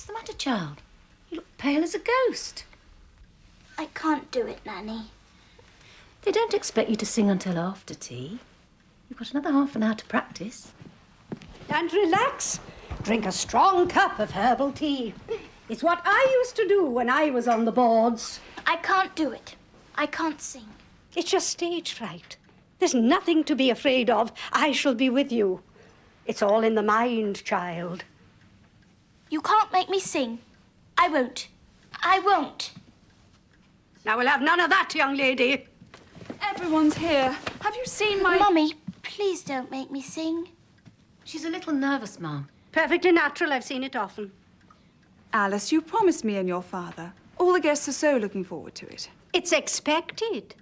What's the matter, child? You look pale as a ghost. I can't do it, Nanny. They don't expect you to sing until after tea. You've got another half an hour to practice. And relax. Drink a strong cup of herbal tea. It's what I used to do when I was on the boards. I can't do it. I can't sing. It's just stage fright. There's nothing to be afraid of. I shall be with you. It's all in the mind, child. You can't make me sing. I won't. I won't. Now, we'll have none of that, young lady. Everyone's here. Have you seen my... Mummy, please don't make me sing. She's a little nervous, Mum. Perfectly natural. I've seen it often. Alice, you promised me and your father. All the guests are so looking forward to it. It's expected.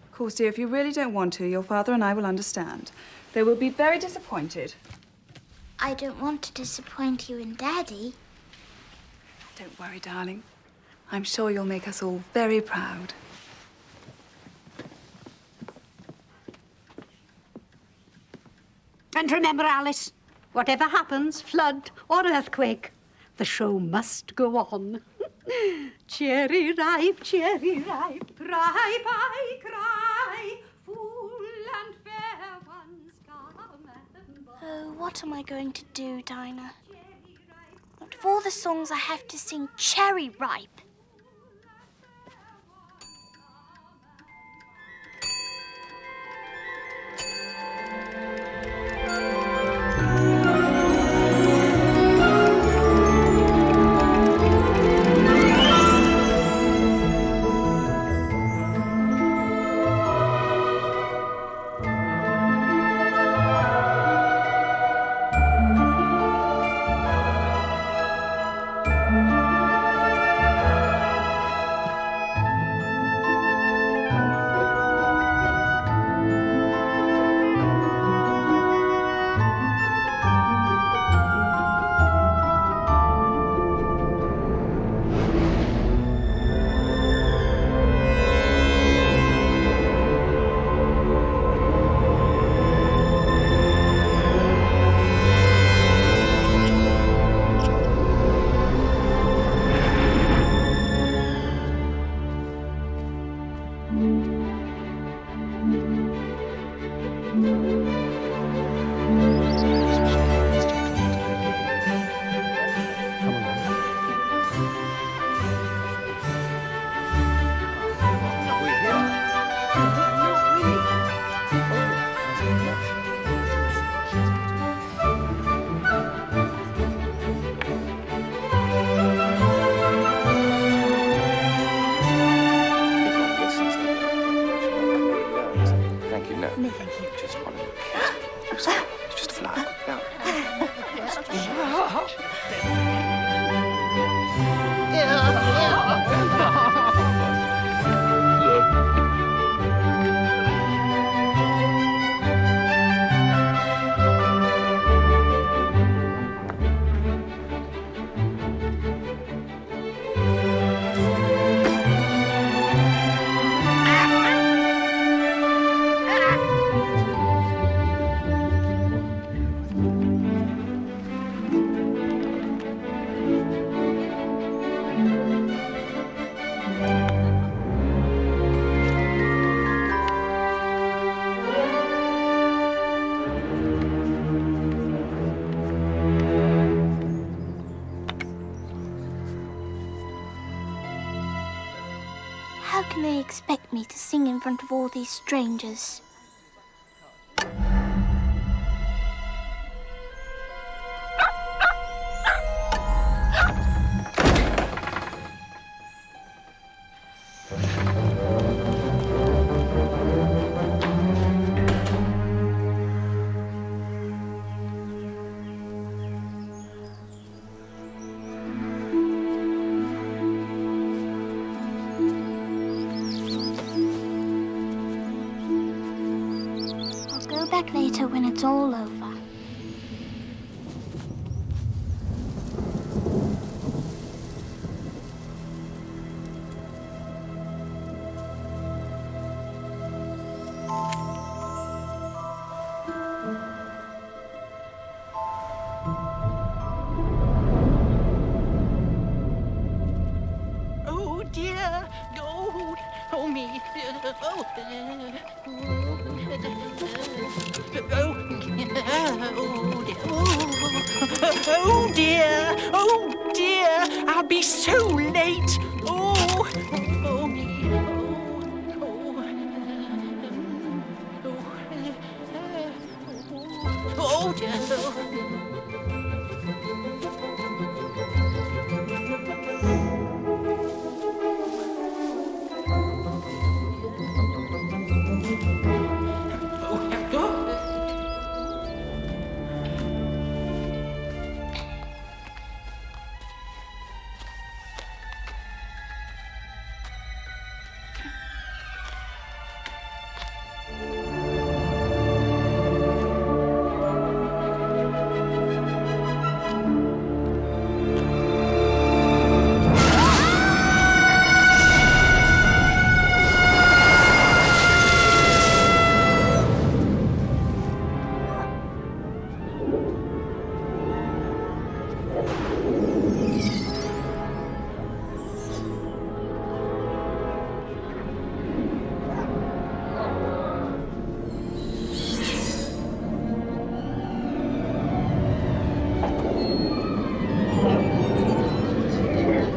Of course, dear, if you really don't want to, your father and I will understand. They will be very disappointed. I don't want to disappoint you and Daddy. Don't worry, darling. I'm sure you'll make us all very proud. And remember, Alice, whatever happens, flood or earthquake, the show must go on. Cherry ripe, ripe I cry, full and fair ones come and by. Oh, what am I going to do, Dinah? Not of all the songs I have to sing Cherry Ripe. How can they expect me to sing in front of all these strangers? Back later when it's all over. Oh dear! Oh dear! I'll be so late! Oh! Oh me! Oh dear!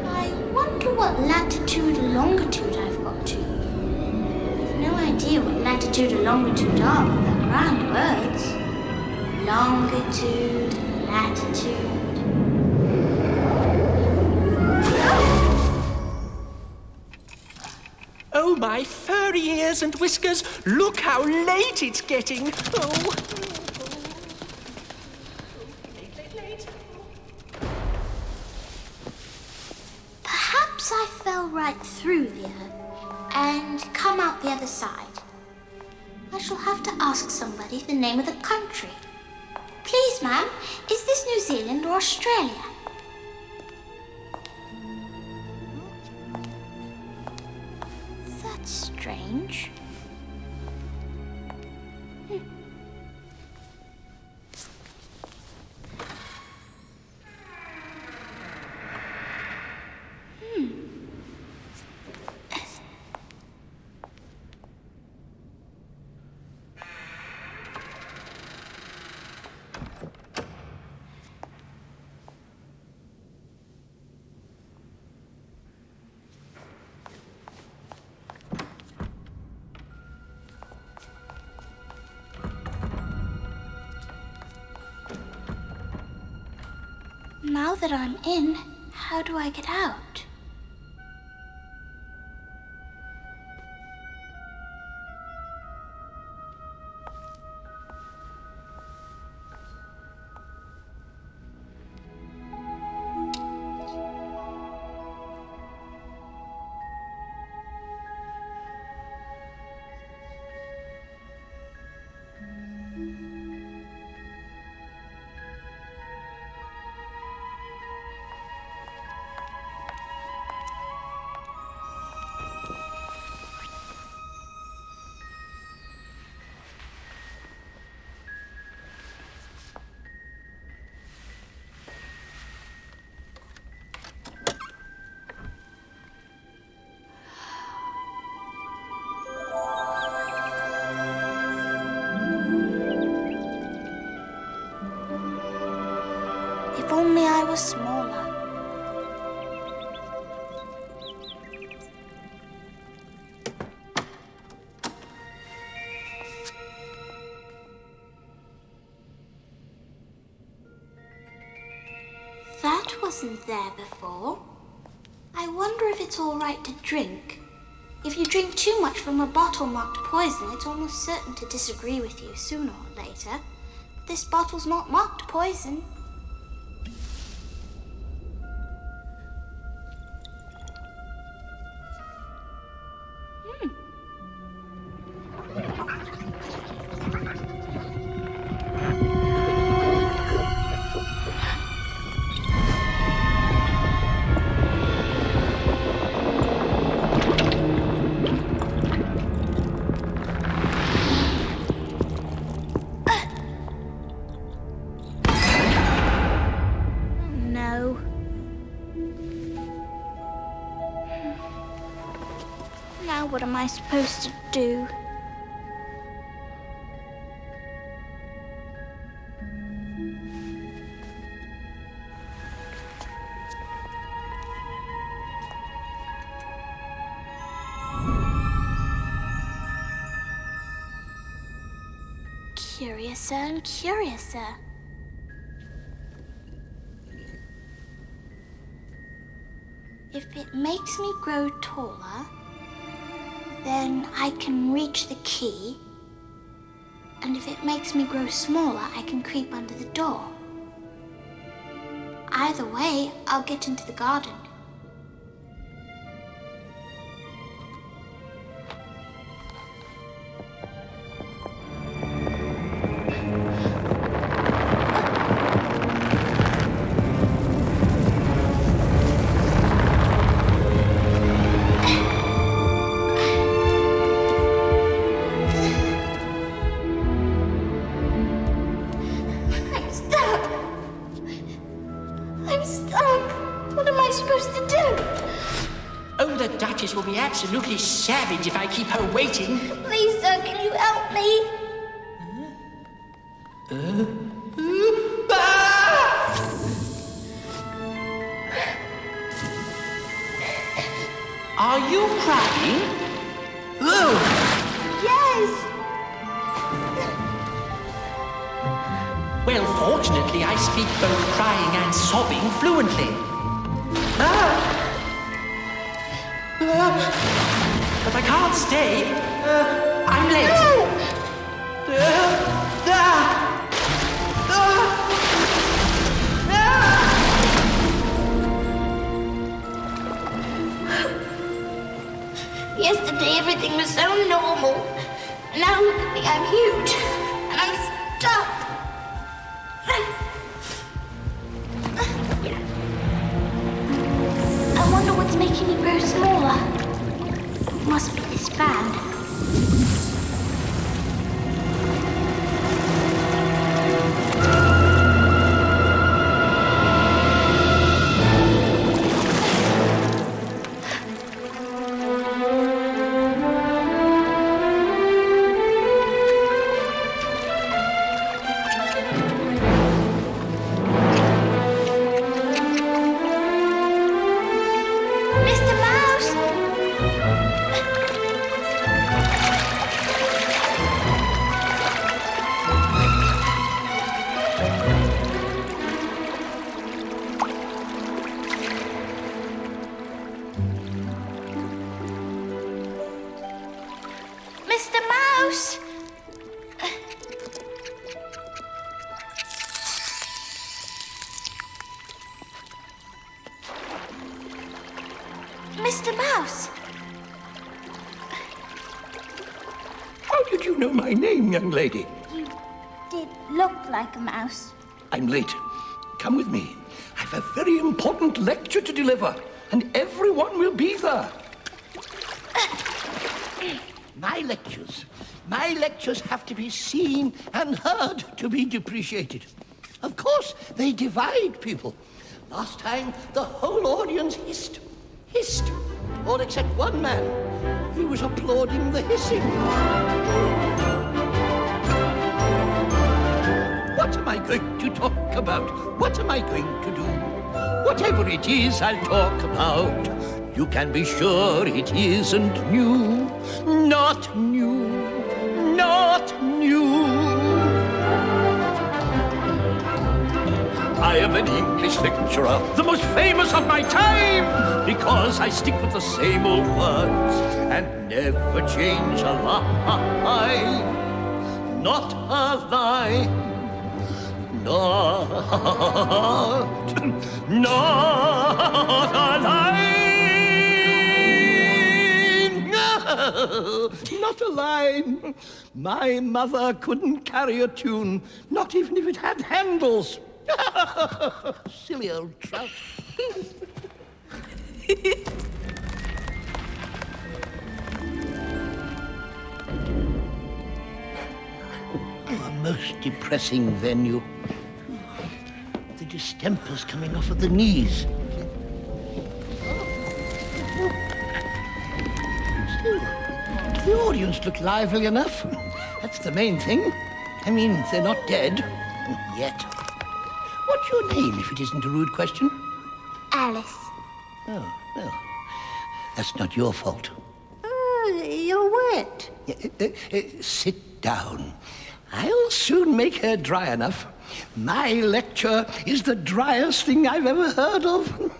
I wonder what latitude and longitude I've got to. I've no idea what latitude and longitude are, but they're grand words. Longitude, latitude. Oh, my furry ears and whiskers! Look how late it's getting! Oh! Late. Perhaps I fell right through the earth and come out the other side. I shall have to ask somebody the name of the country. Please, ma'am, is this New Zealand or Australia? That's strange. Now that I'm in, how do I get out? If only I was smaller. That wasn't there before. I wonder if it's all right to drink. If you drink too much from a bottle marked poison, it's almost certain to disagree with you sooner or later. This bottle's not marked poison. What am I supposed to do? Curiouser and curiouser. If it makes me grow taller, then I can reach the key. And if it makes me grow smaller, I can creep under the door. Either way, I'll get into the garden. Oh, the Duchess will be absolutely savage if I keep her waiting. Please, sir, can you help me? Are you crying? Oh! Yes! Well, fortunately, I speak both crying and sobbing fluently. But I can't stay. I'm late. Yesterday, everything was so normal. Now look at me, I'm huge. And I'm stuck. I wonder what's making me grow smaller. Must be this fan. Mr. Mouse! Mr. Mouse! How did you know my name, young lady? You did look like a mouse. I'm late. Come with me. I've a very important lecture to deliver, and everyone will be there. My lectures have to be seen and heard to be depreciated. Of course, they divide people. Last time, the whole audience hissed. All except one man. He was applauding the hissing. What am I going to talk about? What am I going to do? Whatever it is I'll talk about, you can be sure it isn't new. Not new. Not new. I am an English lecturer, the most famous of my time, because I stick with the same old words and never change a line. Not a line. Not a line. Not a line. My mother couldn't carry a tune, not even if it had handles. Silly old trout. A most depressing venue. The distemper's coming off at the knees. audience look lively enough. That's the main thing. I mean, they're not dead. Yet. What's your name, if it isn't a rude question? Alice. Oh, well, that's not your fault. You're wet. Sit down. I'll soon make her dry enough. My lecture is the driest thing I've ever heard of.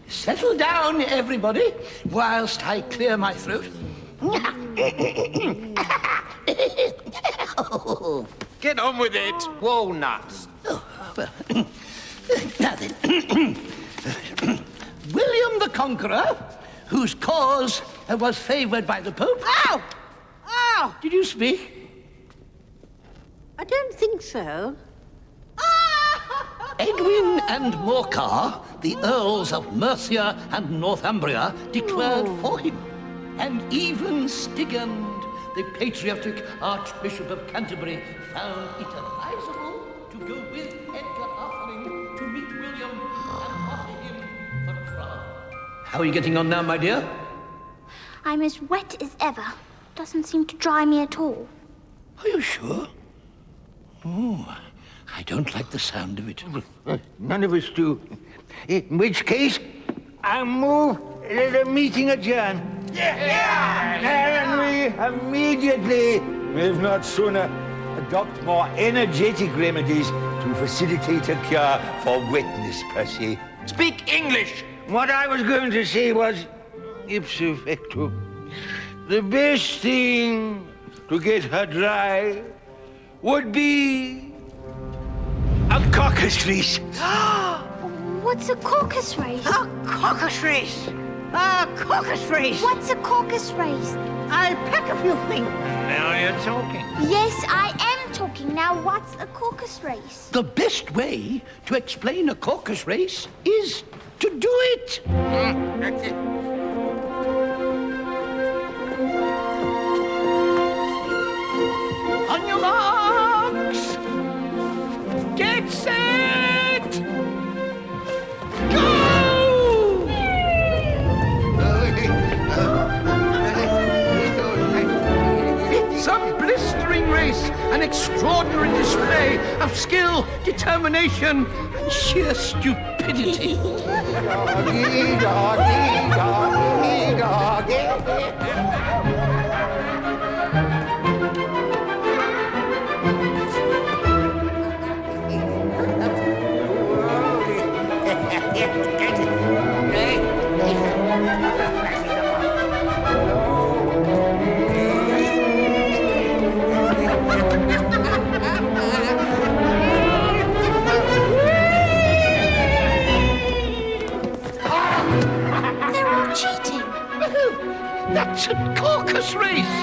Settle down, everybody, whilst I clear my throat. Get on with it, walnuts. Oh, well, now then. William the Conqueror, whose cause was favoured by the Pope. Ow! Ow! Did you speak? I don't think so. Edwin and Morcar, the Earls of Mercia and Northumbria, declared for him. And even Stigand, the patriotic Archbishop of Canterbury, found it advisable to go with Edgar Atheling to meet William and offer him the crown. How are you getting on now, my dear? I'm as wet as ever. Doesn't seem to dry me at all. Are you sure? Oh, I don't like the sound of it. None of us do. In which case, I move the meeting adjourn. And we immediately, if not sooner, adopt more energetic remedies to facilitate a cure for wetness, per se. Speak English. What I was going to say was, ipso facto, the best thing to get her dry would be a caucus race. What's a caucus race? A caucus race! A caucus race! What's a caucus race? I'll pack a few things. Now you're talking. Yes, I am talking. Now, what's a caucus race? The best way to explain a caucus race is to do it. That's it. On your marks. Get set. Go! It's a blistering race, an extraordinary display of skill, determination, and sheer stupidity. Doggy, doggy, doggy, doggy. They're all cheating. That's a caucus race.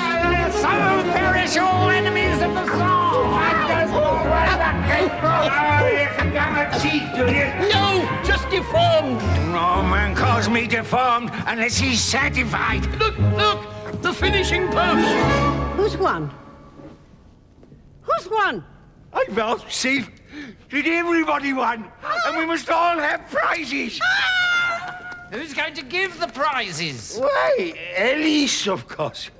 So perish all enemies of the soul. Cheat, do you? No, just deformed. No man calls me deformed unless he's certified. Look, the finishing post. Who's won? Who's won? I vouchsafe that everybody won, and we must all have prizes. Who's going to give the prizes? Why, Elise, of course.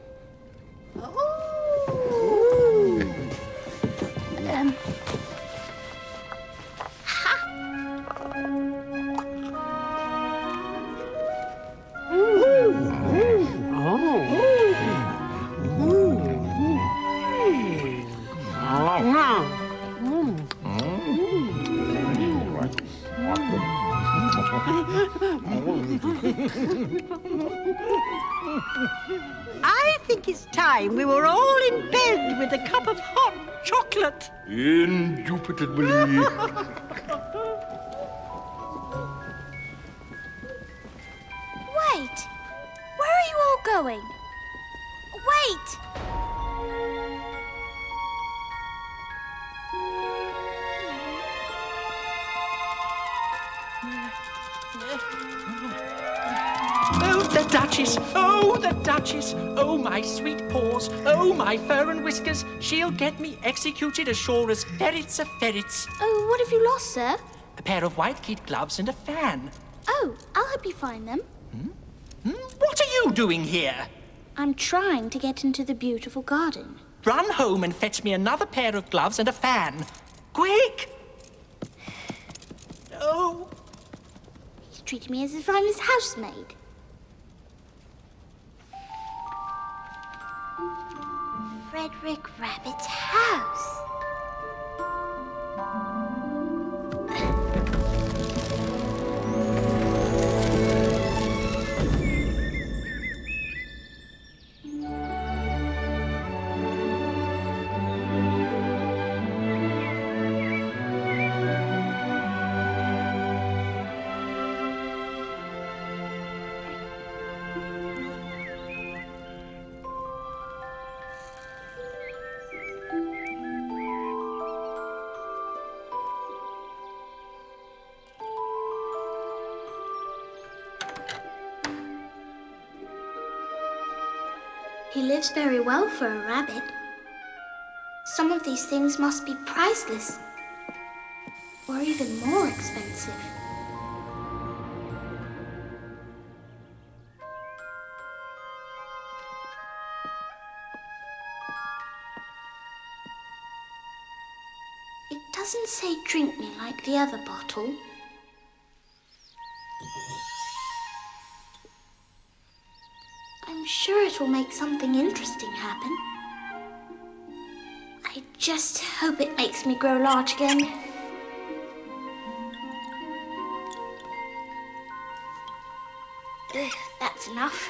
I think it's time we were all in bed with a cup of hot chocolate. Indubitably. Wait. Where are you all going? Wait. Oh, the Duchess! Oh, the Duchess! Oh, my sweet paws! Oh, my fur and whiskers! She'll get me executed as sure as ferrets are ferrets. Oh, what have you lost, sir? A pair of white kid gloves and a fan. Oh, I'll help you find them. What are you doing here? I'm trying to get into the beautiful garden. Run home and fetch me another pair of gloves and a fan. Quick! Oh. He's treating me as if I'm his housemaid. Frederick Rabbit's house. He lives very well for a rabbit. Some of these things must be priceless, or even more expensive. It doesn't say drink me like the other bottle. I'm sure it'll make something interesting happen. I just hope it makes me grow large again. Ugh, that's enough.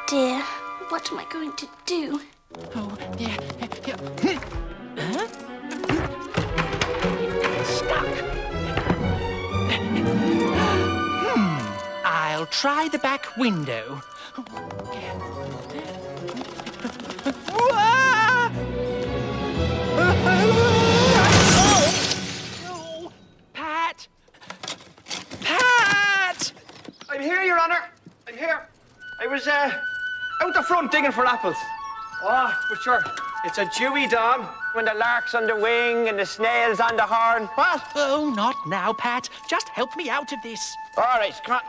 Dear, what am I going to do? Oh, yeah. Huh? Stuck. I'll try the back window. Oh, Pat! Pat! I'm here, Your Honor. I'm here. I was, out the front digging for apples. Oh, but sure, it's a dewy dawn when the lark's on the wing and the snail's on the horn. What? Oh, not now, Pat. Just help me out of this. All right, come on.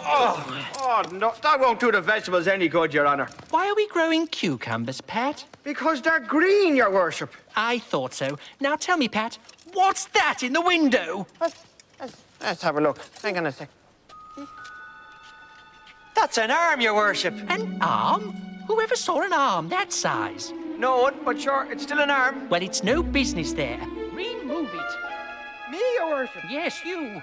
Oh, come on. Oh, no, that won't do the vegetables any good, Your Honor. Why are we growing cucumbers, Pat? Because they're green, Your Worship. I thought so. Now tell me, Pat, what's that in the window? Let's have a look. Hang on a sec. That's an arm, Your Worship. An arm? Whoever saw an arm that size? No one, but sure, it's still an arm. Well, it's no business there. Remove it. Me, Your Worship? Yes, you.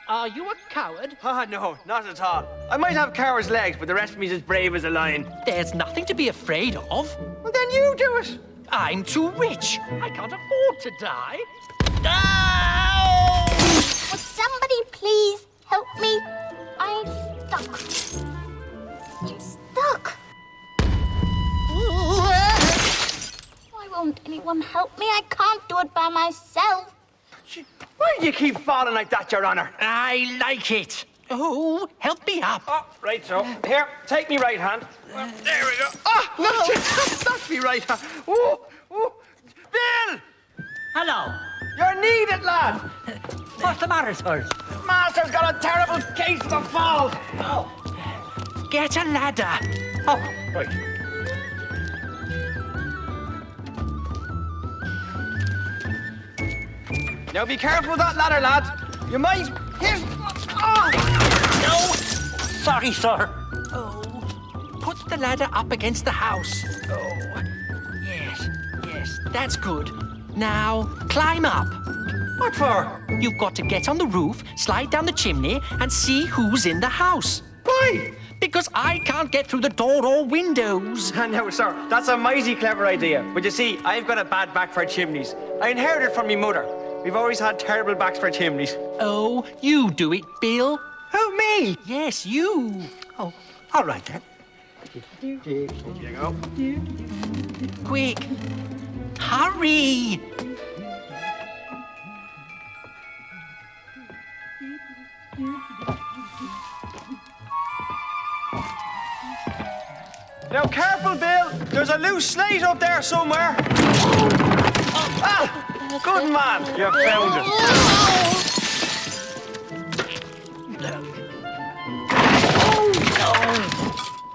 Are you a coward? Ah, no, not at all. I might have coward's legs, but the rest of me's as brave as a lion. There's nothing to be afraid of. Well, then you do it. I'm too rich. I can't afford to die. Ow! Would somebody please help me? I'm stuck. I'm stuck. Why won't anyone help me? I can't do it by myself. Why do you keep falling like that, Your Honor? I like it. Oh, help me up. Oh, right so. Here, take me right hand. Well, there we go. Ah, no, that's me right hand. Oh, oh. Bill! Hello. You're needed, lad. What's the matter, sir? Master's got a terrible case of the fall. Oh. Get a ladder. Oh, right. Now be careful with that ladder, lad. You might hit. Oh! No! Sorry, sir. Oh, put the ladder up against the house. Oh, yes, that's good. Now, climb up. What for? You've got to get on the roof, slide down the chimney, and see who's in the house. Why? Because I can't get through the door or windows. No, sir, that's a mighty clever idea. But you see, I've got a bad back for chimneys. I inherited it from my mother. We've always had terrible backs for chimneys. Oh, you do it, Bill. Who, me? Yes, you. Oh, all right then. Here you go. Quick. Hurry. Now, careful, Bill. There's a loose slate up there somewhere. Ah! Good man. You found it.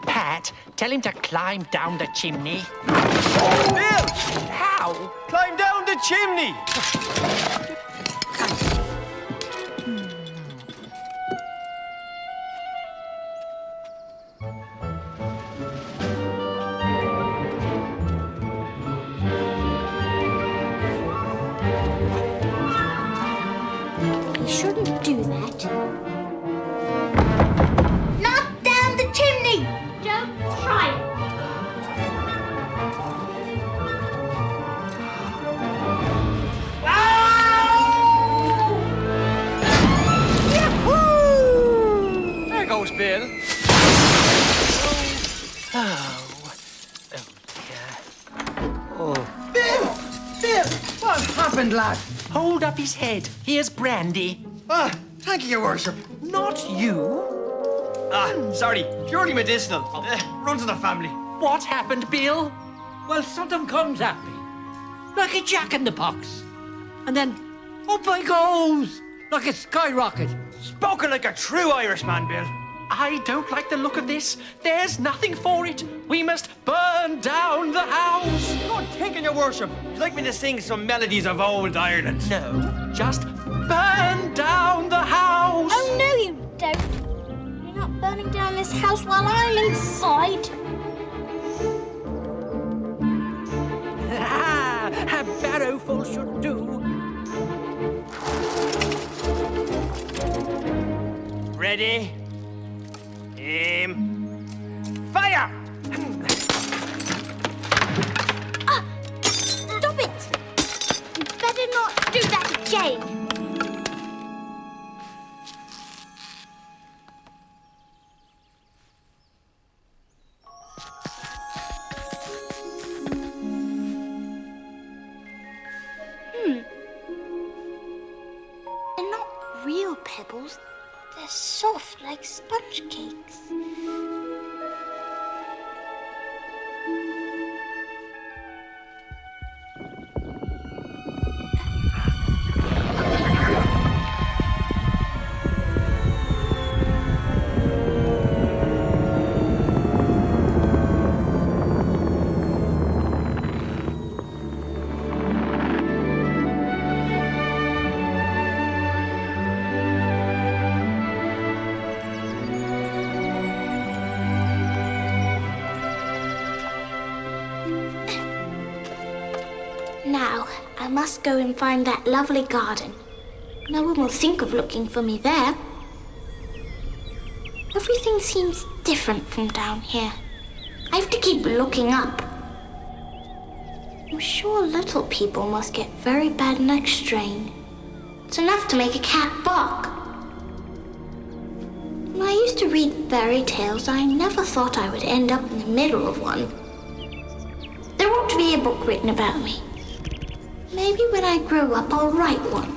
Pat, tell him to climb down the chimney. Bill! How? Climb down the chimney. You shouldn't do that. Not down the chimney! Don't try it. There goes Bill. Bill, what happened, lad? Hold up his head. Here's brandy. Ah, thank you, Your Worship. Not you. Ah, sorry. Purely medicinal. Runs in the family. What happened, Bill? Well, something comes at me, like a jack-in-the-box. And then up I goes, like a skyrocket. Spoken like a true Irishman, Bill. I don't like the look of this. There's nothing for it. We must burn down the house. Good thinking, Your Worship. You'd like me to sing some melodies of old Ireland? No, just burn down the house. Oh, no, you don't. You're not burning down this house while I'm inside. A barrowful should do. Ready? Aim. Fire! Stop it! You better not do that again. They're not real pebbles. They're soft like sponge cakes. Now, I must go and find that lovely garden. No one will think of looking for me there. Everything seems different from down here. I have to keep looking up. I'm sure little people must get very bad neck strain. It's enough to make a cat bark. When I used to read fairy tales, I never thought I would end up in the middle of one. There ought to be a book written about me. Maybe when I grow up, I'll write one.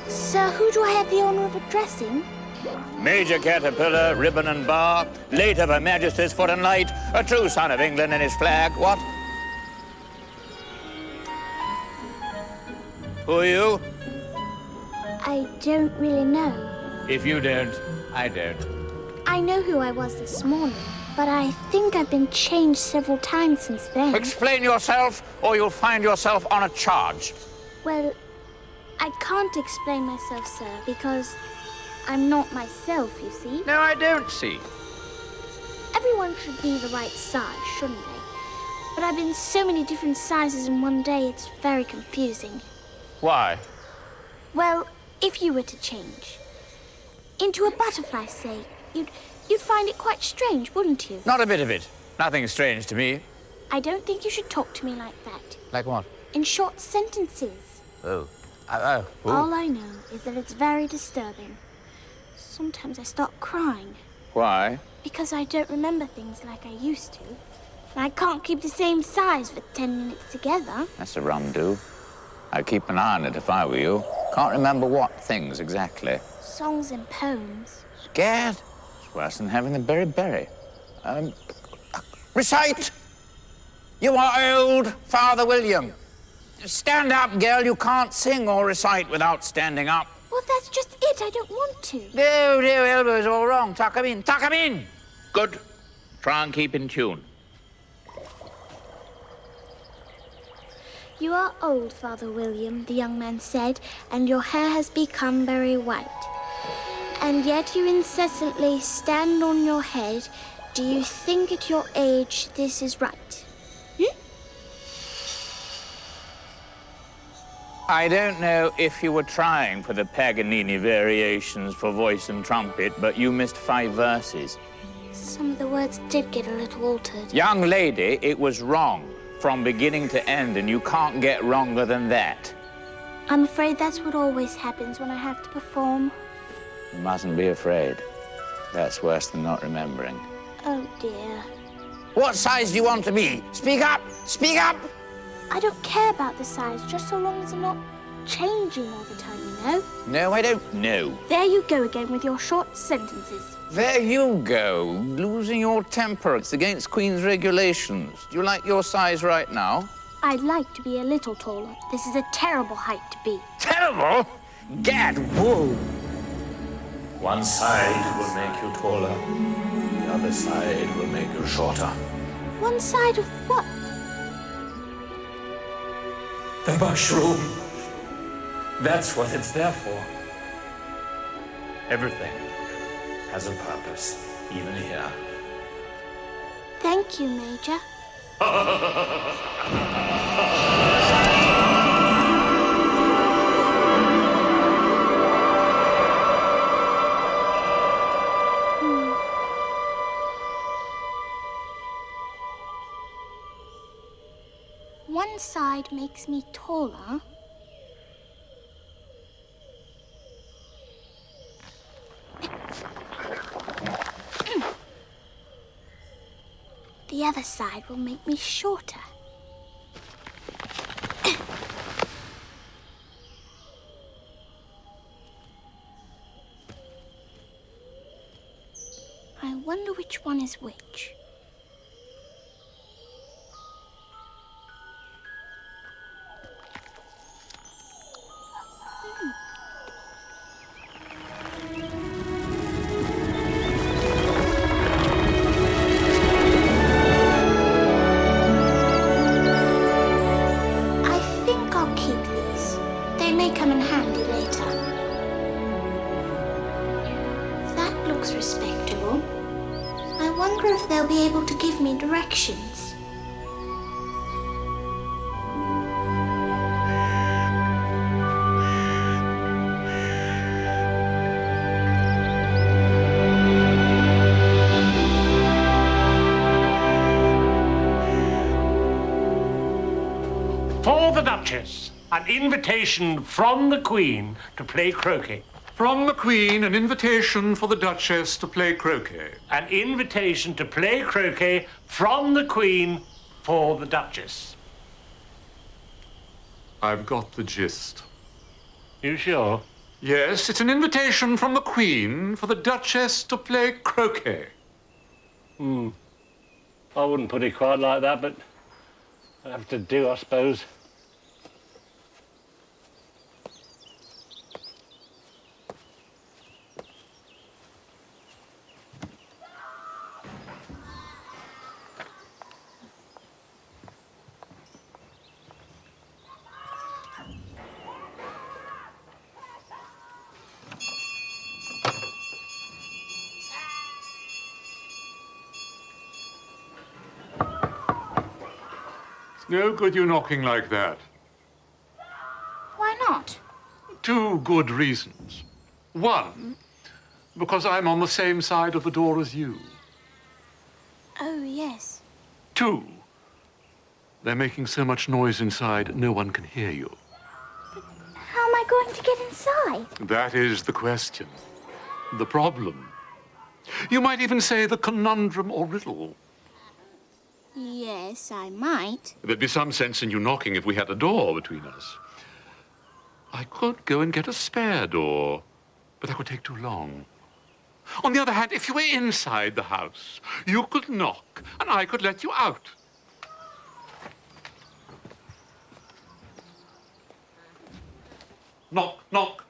Sir, who do I have the honour of addressing? Major Caterpillar, ribbon and bar, late of Her Majesty's foot and light, a true son of England and his flag. What? Who are you? I don't really know. If you don't, I don't. I know who I was this morning, but I think I've been changed several times since then. Explain yourself, or you'll find yourself on a charge. Well, I can't explain myself, sir, because I'm not myself, you see. No, I don't see. Everyone should be the right size, shouldn't they? But I've been so many different sizes in one day, it's very confusing. Why? Well, if you were to change into a butterfly, say, you'd find it quite strange, wouldn't you? Not a bit of it. Nothing strange to me. I don't think you should talk to me like that. Like what? In short sentences. Oh. All I know is that it's very disturbing. Sometimes I start crying. Why? Because I don't remember things like I used to. And I can't keep the same size for 10 minutes together. That's a rum do. I'd keep an eye on it if I were you. Can't remember what things exactly. Songs and poems. Scared? It's worse than having the berry. Recite! You are old, Father William. Stand up, girl. You can't sing or recite without standing up. Well, that's just it. I don't want to. No, elbow's all wrong. Tuck 'em in. Tuck 'em in. Good. Try and keep in tune. You are old, Father William, the young man said, and your hair has become very white. And yet you incessantly stand on your head. Do you think at your age this is right? I don't know if you were trying for the Paganini variations for voice and trumpet, but you missed 5 verses. Some of the words did get a little altered. Young lady, it was wrong from beginning to end, and you can't get wronger than that. I'm afraid that's what always happens when I have to perform. You mustn't be afraid. That's worse than not remembering. Oh, dear. What size do you want to be? Speak up! Speak up! I don't care about the size, just so long as I'm not changing all the time, you know? No, I don't know. There you go again with your short sentences. There you go, losing your temper. It's against Queen's regulations. Do you like your size right now? I'd like to be a little taller. This is a terrible height to be. Terrible? Gad, whoa! One side will make you taller. The other side will make you shorter. One side of what? The mushroom. That's what it's there for. Everything has a purpose, even here. Thank you, Major. One side makes me taller. The other side will make me shorter. I wonder which one is which. They'll be able to give me directions. For the Duchess, an invitation from the Queen to play croquet. From the Queen, an invitation for the Duchess to play croquet. An invitation to play croquet from the Queen for the Duchess. I've got the gist. You sure? Yes, it's an invitation from the Queen for the Duchess to play croquet. I wouldn't put it quite like that, but I have to do, I suppose. No good you knocking like that. Why not? 2 good reasons. 1, because I'm on the same side of the door as you. Oh, yes. 2, they're making so much noise inside, no one can hear you. How am I going to get inside? That is the question. The problem. You might even say the conundrum or riddle. Yes, I might. There'd be some sense in you knocking if we had a door between us. I could go and get a spare door, but that would take too long. On the other hand, if you were inside the house, you could knock, and I could let you out. Knock, knock.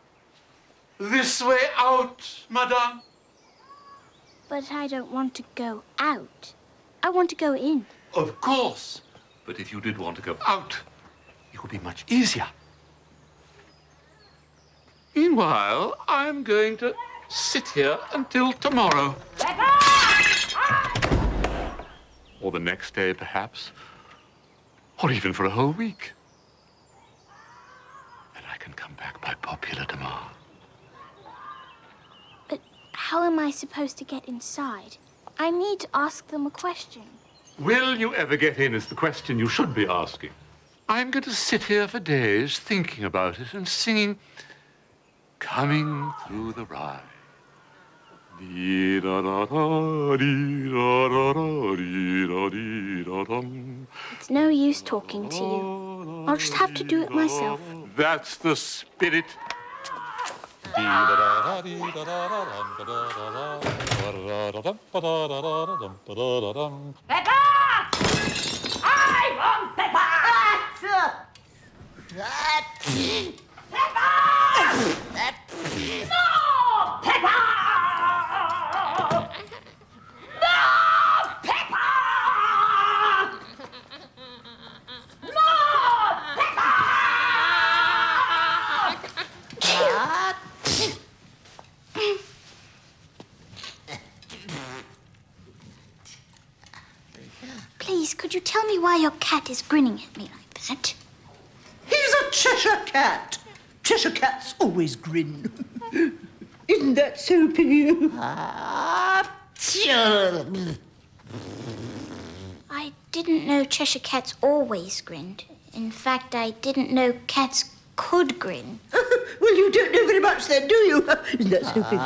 This way out, madame. But I don't want to go out. I want to go in. Of course. But if you did want to go out, it would be much easier. Meanwhile, I'm going to sit here until tomorrow. Or the next day, perhaps. Or even for a whole week. Then I can come back by popular demand. But how am I supposed to get inside? I need to ask them a question. Will you ever get in is the question you should be asking. I'm going to sit here for days thinking about it and singing Coming Through the Rye. It's no use talking to you. I'll just have to do it myself. That's the spirit. Peppa! I want Peppa! Peppa! No! Peppa! No! Peppa! No! Peppa! Please, could you tell me why your cat is grinning at me like that? He's a Cheshire cat. Cheshire cats always grin. Isn't that so, Piggy? I didn't know Cheshire cats always grinned. In fact, I didn't know cats could grin. Well, you don't know very much then, do you? Isn't that so, Piggy?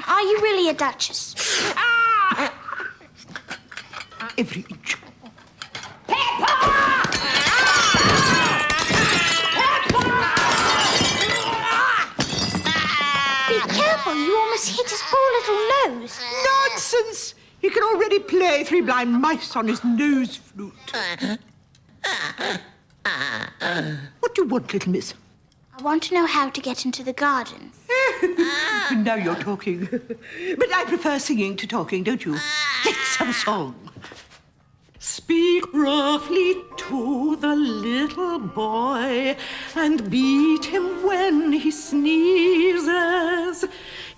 Are you really a duchess? Every inch. Be careful, you almost hit his poor little nose. Nonsense! He can already play 3 blind mice on his nose flute. What do you want, little miss? I want to know how to get into the garden. Now you're talking. But I prefer singing to talking, don't you? Let's have a song. Speak roughly to the little boy and beat him when he sneezes.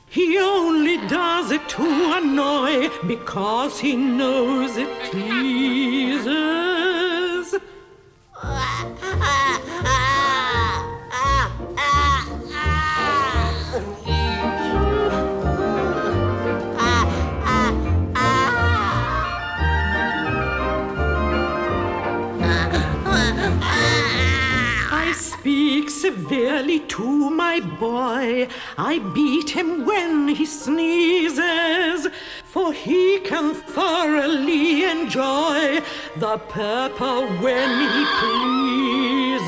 He only does it to annoy because he knows it pleases. I speak severely to my boy. I beat him when he sneezes, for he can thoroughly enjoy the pepper when he pleases.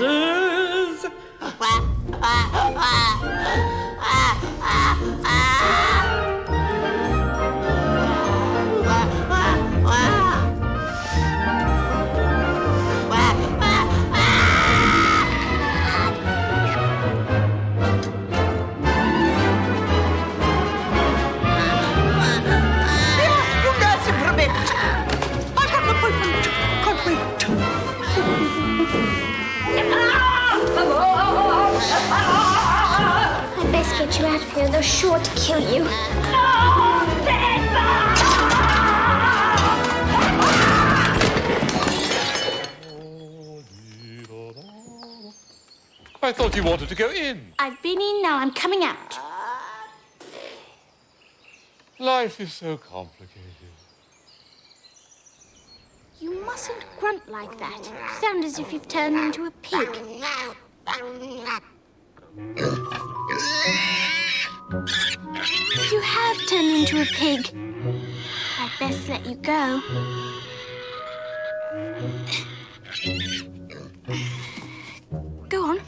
I'd best get you out of here. They're sure to kill you. I thought you wanted to go in. I've been in, now I'm coming out. Life is so complicated. You mustn't grunt like that. You sound as if you've turned into a pig. You have turned into a pig. I'd best let you go. Go on.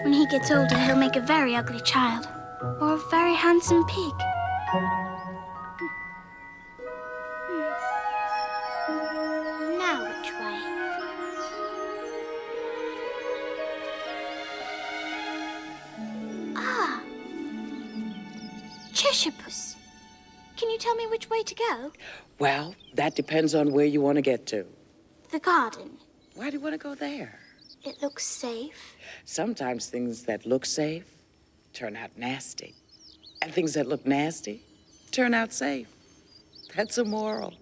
When he gets older, he'll make a very ugly child. Or a very handsome pig. Now which way? Ah! Cheshire Puss. Can you tell me which way to go? Well, that depends on where you want to get to. The garden. Why do you want to go there? It looks safe. Sometimes things that look safe turn out nasty. And things that look nasty turn out safe. That's a moral.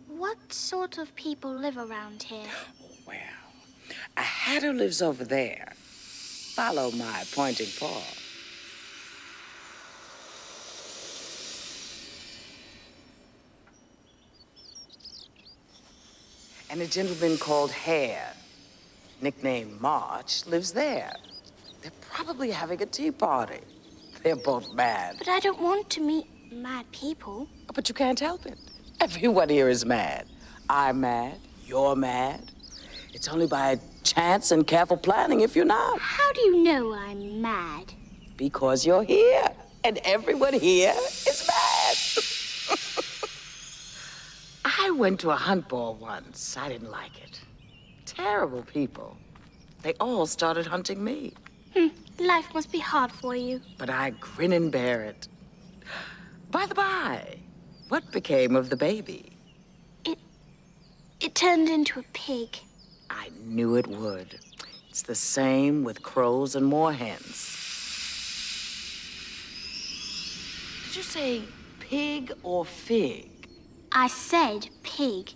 What sort of people live around here? Well, a hatter lives over there. Follow my pointing paw. And a gentleman called Hare, nicknamed March, lives there. They're probably having a tea party. They're both mad. But I don't want to meet mad people. But you can't help it. Everyone here is mad. I'm mad. You're mad. It's only by chance and careful planning if you're not. How do you know I'm mad? Because you're here. And everyone here is mad. I went to a hunt ball once. I didn't like it. Terrible people. They all started hunting me. Life must be hard for you. But I grin and bear it. By the by, what became of the baby? It turned into a pig. I knew it would. It's the same with crows and moorhens. Did you say pig or fig? I said pig.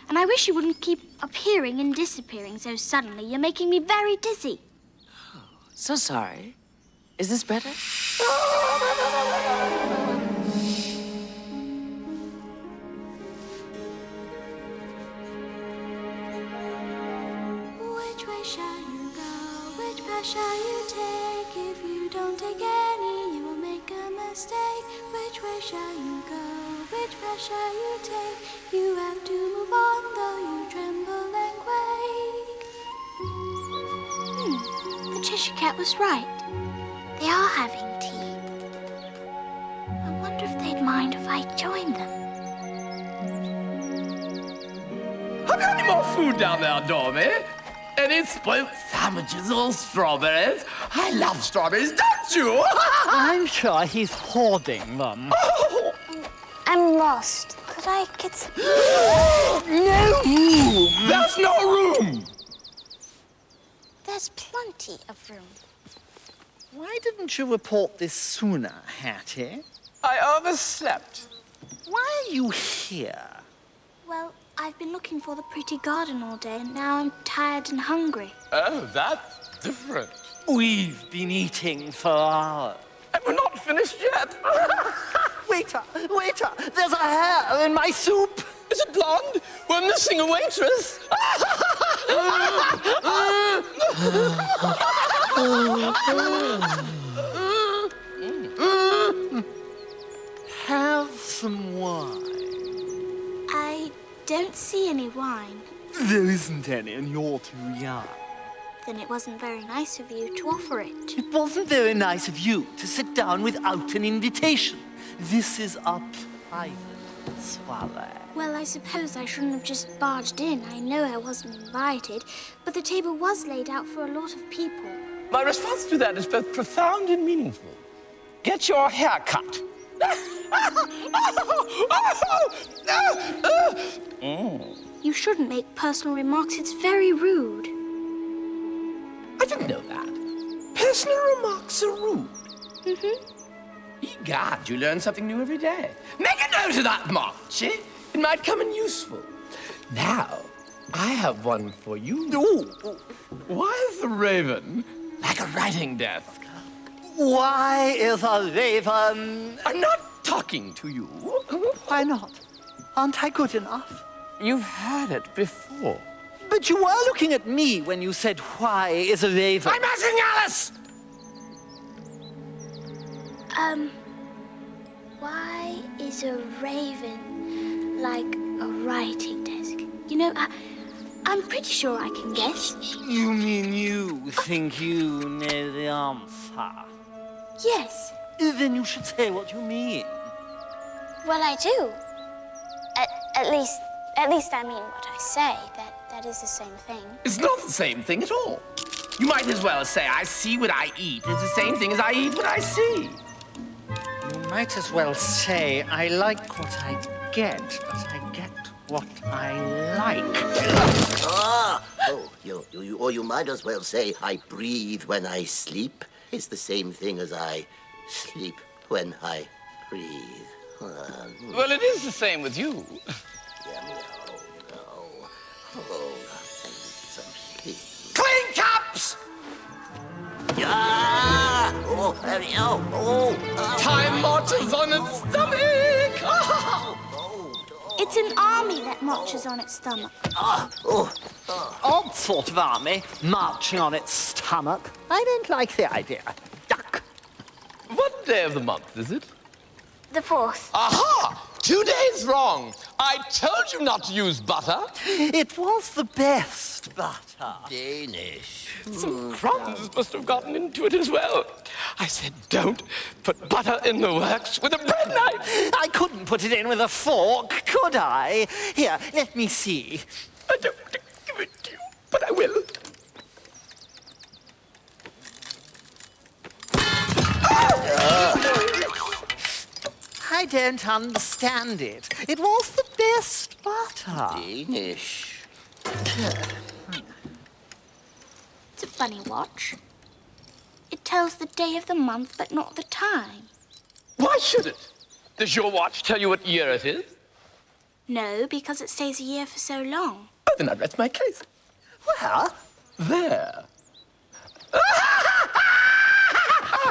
And I wish you wouldn't keep appearing and disappearing so suddenly. You're making me very dizzy. Oh, so sorry. Is this better? Which way shall you go? Which path shall you take? If you don't take any, you will make a mistake. Which way shall you go? Which path shall you take? You have to move on, though you tremble and quake. The Cheshire Cat was right. They are having tea. I wonder if they'd mind if I joined them. Have you any more food down there, Dormy? Any spoiled sandwiches or strawberries? I love strawberries, don't you? I'm sure he's hoarding them. Oh. I'm lost. Could I get some... No! There's no room! There's plenty of room. Why didn't you report this sooner, Hattie? I overslept. Why are you here? Well, I've been looking for the pretty garden all day, and now I'm tired and hungry. Oh, that's different. We've been eating for hours. And we're not finished yet. Waiter! Waiter! There's a hair in my soup! Is it blonde? We're missing a waitress. Have some wine. I don't see any wine. There isn't any, and you're too young. Then it wasn't very nice of you to offer it. It wasn't very nice of you to sit down without an invitation. This is a private soiree. Well, I suppose I shouldn't have just barged in. I know I wasn't invited, but the table was laid out for a lot of people. My response to that is both profound and meaningful. Get your hair cut. You shouldn't make personal remarks. It's very rude. I didn't know that. Personal remarks are rude. Mm-hmm. Egad, you learn something new every day. Make a note of that, Marchie. It might come in useful. Now, I have one for you. Ooh. Why is the raven like a writing desk? Why is a raven... I'm not talking to you. Why not? Aren't I good enough? You've heard it before. But you were looking at me when you said, why is a raven... I'm asking Alice! Why is a raven like a writing desk? You know, I'm pretty sure I can guess. You mean you think you know the answer? Yes. Then you should say what you mean. Well, I do. At least I mean what I say. That is the same thing. It's not the same thing at all. You might as well say I see what I eat. It's the same thing as I eat what I see. You might as well say I like what I get, but I get what I like. Or you might as well say I breathe when I sleep. It's the same thing as I sleep when I breathe. Well, it is the same with you. Clean cups! Time marches on its stomach! It's an army that marches on its stomach. Odd sort of army, marching on its stomach. I don't like the idea. Duck. What day of the month is it? The 4th. Aha! 2 days wrong. I told you not to use butter. It was the best butter. Danish. Some crumbs must have gotten into it as well. I said, don't put butter in the works with a bread knife. I couldn't put it in with a fork, could I? Here, let me see. I don't want to give it to you, but I will. I don't understand it. It was the best butter. Danish. It's a funny watch. It tells the day of the month, but not the time. Why should it? Does your watch tell you what year it is? No, because it stays a year for so long. Oh, then that rests my case. Where? There.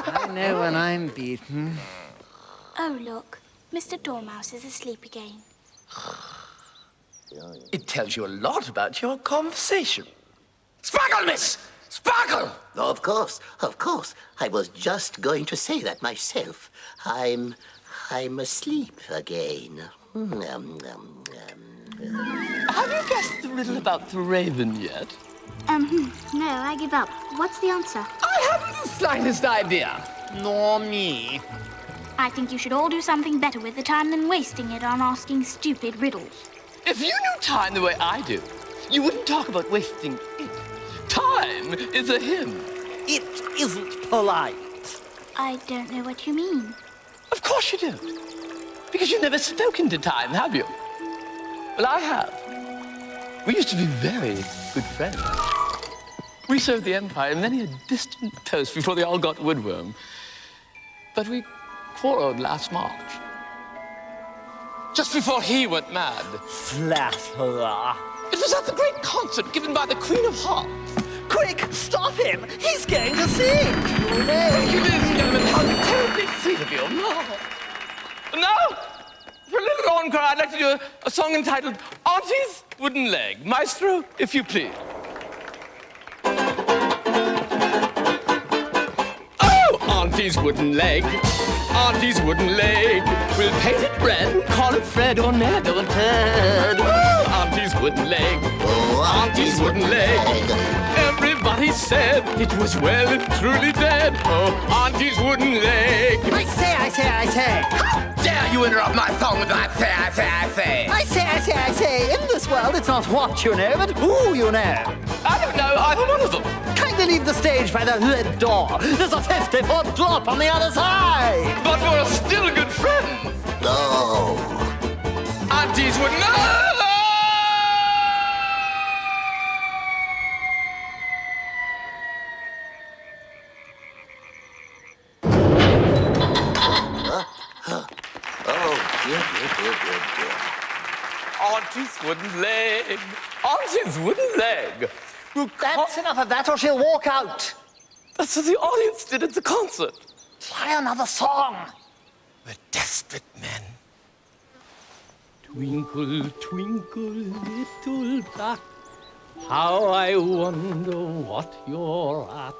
I know when I'm beaten. Oh, look. Mr. Dormouse is asleep again. It tells you a lot about your conversation. Sparkle, miss! Sparkle! Of course. I was just going to say that myself. I'm asleep again. Have you guessed the riddle about the raven yet? No, I give up. What's the answer? I haven't the slightest idea. Nor me. I think you should all do something better with the time than wasting it on asking stupid riddles. If you knew time the way I do, you wouldn't talk about wasting it. Time is a hymn. It isn't polite. I don't know what you mean. Of course you don't. Because you've never spoken to time, have you? Well, I have. We used to be very good friends. We served the Empire in many a distant post before they all got woodworm. But we quarreled last March. Just before he went mad. Flatterer. It was at the great concert given by the Queen of Hearts. Quick, stop him! He's going to sing! Thank you, ladies and gentlemen. How terribly sweet of you. Now, for a little encore, I'd like to do a song entitled Auntie's Wooden Leg. Maestro, if you please. Oh, Auntie's wooden leg. Auntie's wooden leg. We'll paint it red and call it Fred or Ned or Ted. Oh, Auntie's wooden leg. Auntie's wooden leg. Everybody said it was well and truly dead. Oh, Auntie's wooden leg. I say. How dare you interrupt my song with that say. I say. In this world, it's not what you know, but who you know. I don't know either one of them. Kindly leave the stage by the red door. There's a 50-foot drop on the other side. But we're still good friends. No. Auntie's wooden leg. wooden leg. Auntie's wooden leg. That's enough of that or she'll walk out. That's what the audience did at the concert. Try another song. We're desperate men. Twinkle, twinkle, little duck, how I wonder what you're at.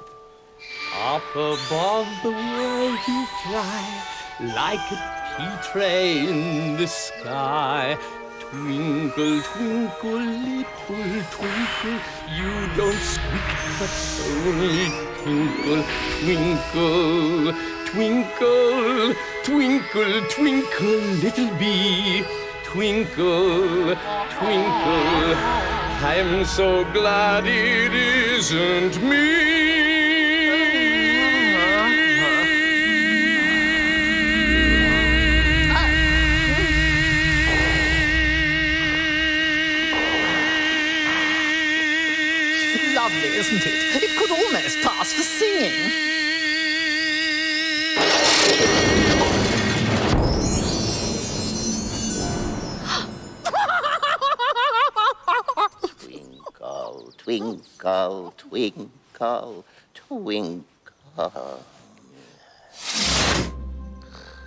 Up above the world you fly, like a tea tray in the sky. Twinkle, twinkle, little twinkle, you don't squeak, but only twinkle, twinkle, twinkle, twinkle, twinkle, little bee. Twinkle, twinkle, I'm so glad it isn't me. Lovely, isn't it? It could almost pass for singing. Twinkle, twinkle, twinkle.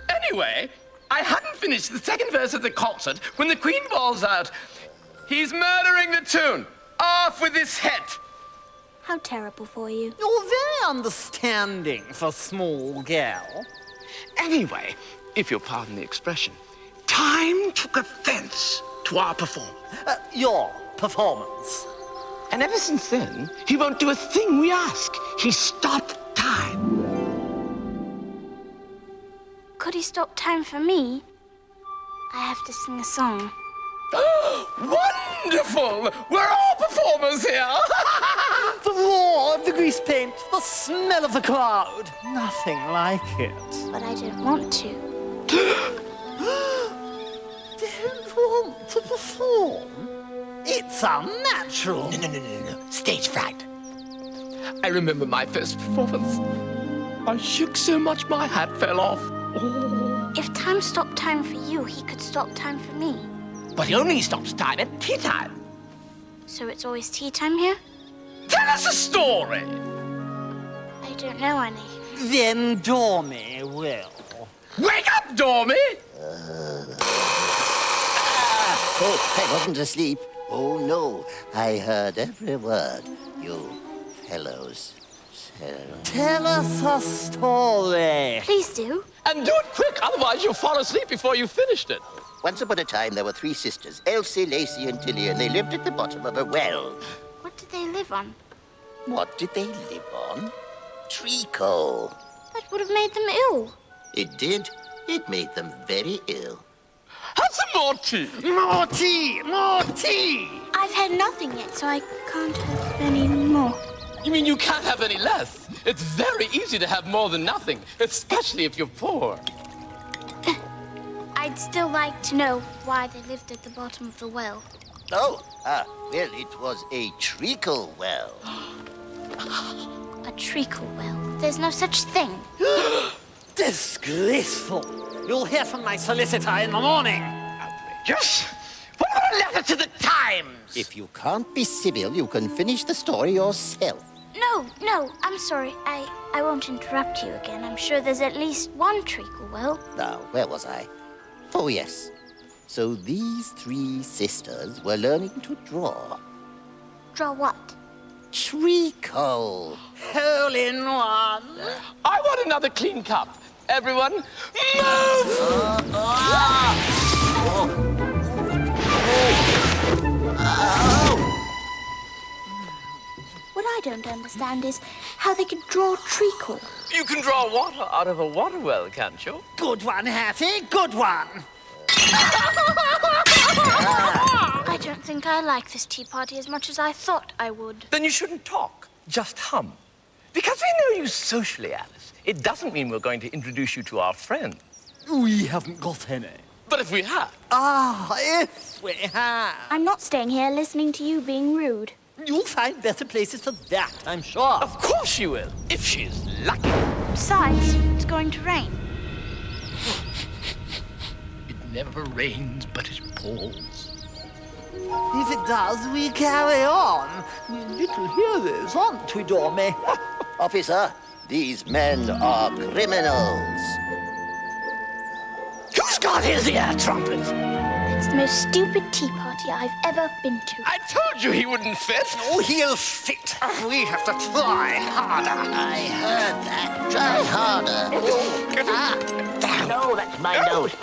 Anyway, I hadn't finished the second verse of the concert when the Queen bawls out, "He's murdering the tune! Off with his head!" How terrible for you. You're very understanding for a small girl. Anyway, if you'll pardon the expression, time took offense to our performance. Your performance. And ever since then, he won't do a thing we ask. He stopped time. Could he stop time for me? I have to sing a song. Wonderful! We're all performers here! The roar of the grease paint, the smell of the crowd. Nothing like it. But I don't want to. Don't want to perform? It's unnatural. No. Stage fright. I remember my first performance. I shook so much my hat fell off. Oh. If time stopped time for you, he could stop time for me. But he only stops time at tea time. So it's always tea time here? Tell us a story. I don't know any. Then Dormy will. Wake up, Dormy! Oh, I wasn't asleep. Oh, no. I heard every word. You fellows. Tell us a story. Please do. And do it quick, otherwise you'll fall asleep before you finished it. Once upon a time, there were 3 sisters, Elsie, Lacey, and Tilly, and they lived at the bottom of a well. What did they live on? What did they live on? Treacle. That would have made them ill. It did. It made them very ill. Have some more tea. More tea! More tea! I've had nothing yet, so I can't have any more. You mean you can't have any less? It's very easy to have more than nothing, especially if you're poor. I'd still like to know why they lived at the bottom of the well. Oh, well, it was a treacle well. A treacle well. There's no such thing. Disgraceful. You'll hear from my solicitor in the morning. Outrageous. What about a letter to the Times? If you can't be civil, you can finish the story yourself. No, I'm sorry. I won't interrupt you again. I'm sure there's at least one treacle well. Now, where was I? Oh, yes. So these 3 sisters were learning to draw. Draw what? Treacle. Hole in one. I want another clean cup. Everyone, move! What I don't understand is how they could draw treacle. You can draw water out of a water well, can't you? Good one, Hattie. Good one. I don't think I like this tea party as much as I thought I would. Then you shouldn't talk. Just hum. Because we know you socially, Alice, it doesn't mean we're going to introduce you to our friends. We haven't got any. But if we have... If we have. I'm not staying here listening to you being rude. You'll find better places for that, I'm sure. Of course you will, if she's lucky. Besides, it's going to rain. It never rains, but it pours. If it does, we carry on. Little heroes, aren't we, Dormy? Officer, these men are criminals. Who's got his air trumpet? It's the most stupid tea party I've ever been to. I told you he wouldn't fit. Oh, he'll fit. We have to try harder. I heard that. Try harder. No, that's my nose.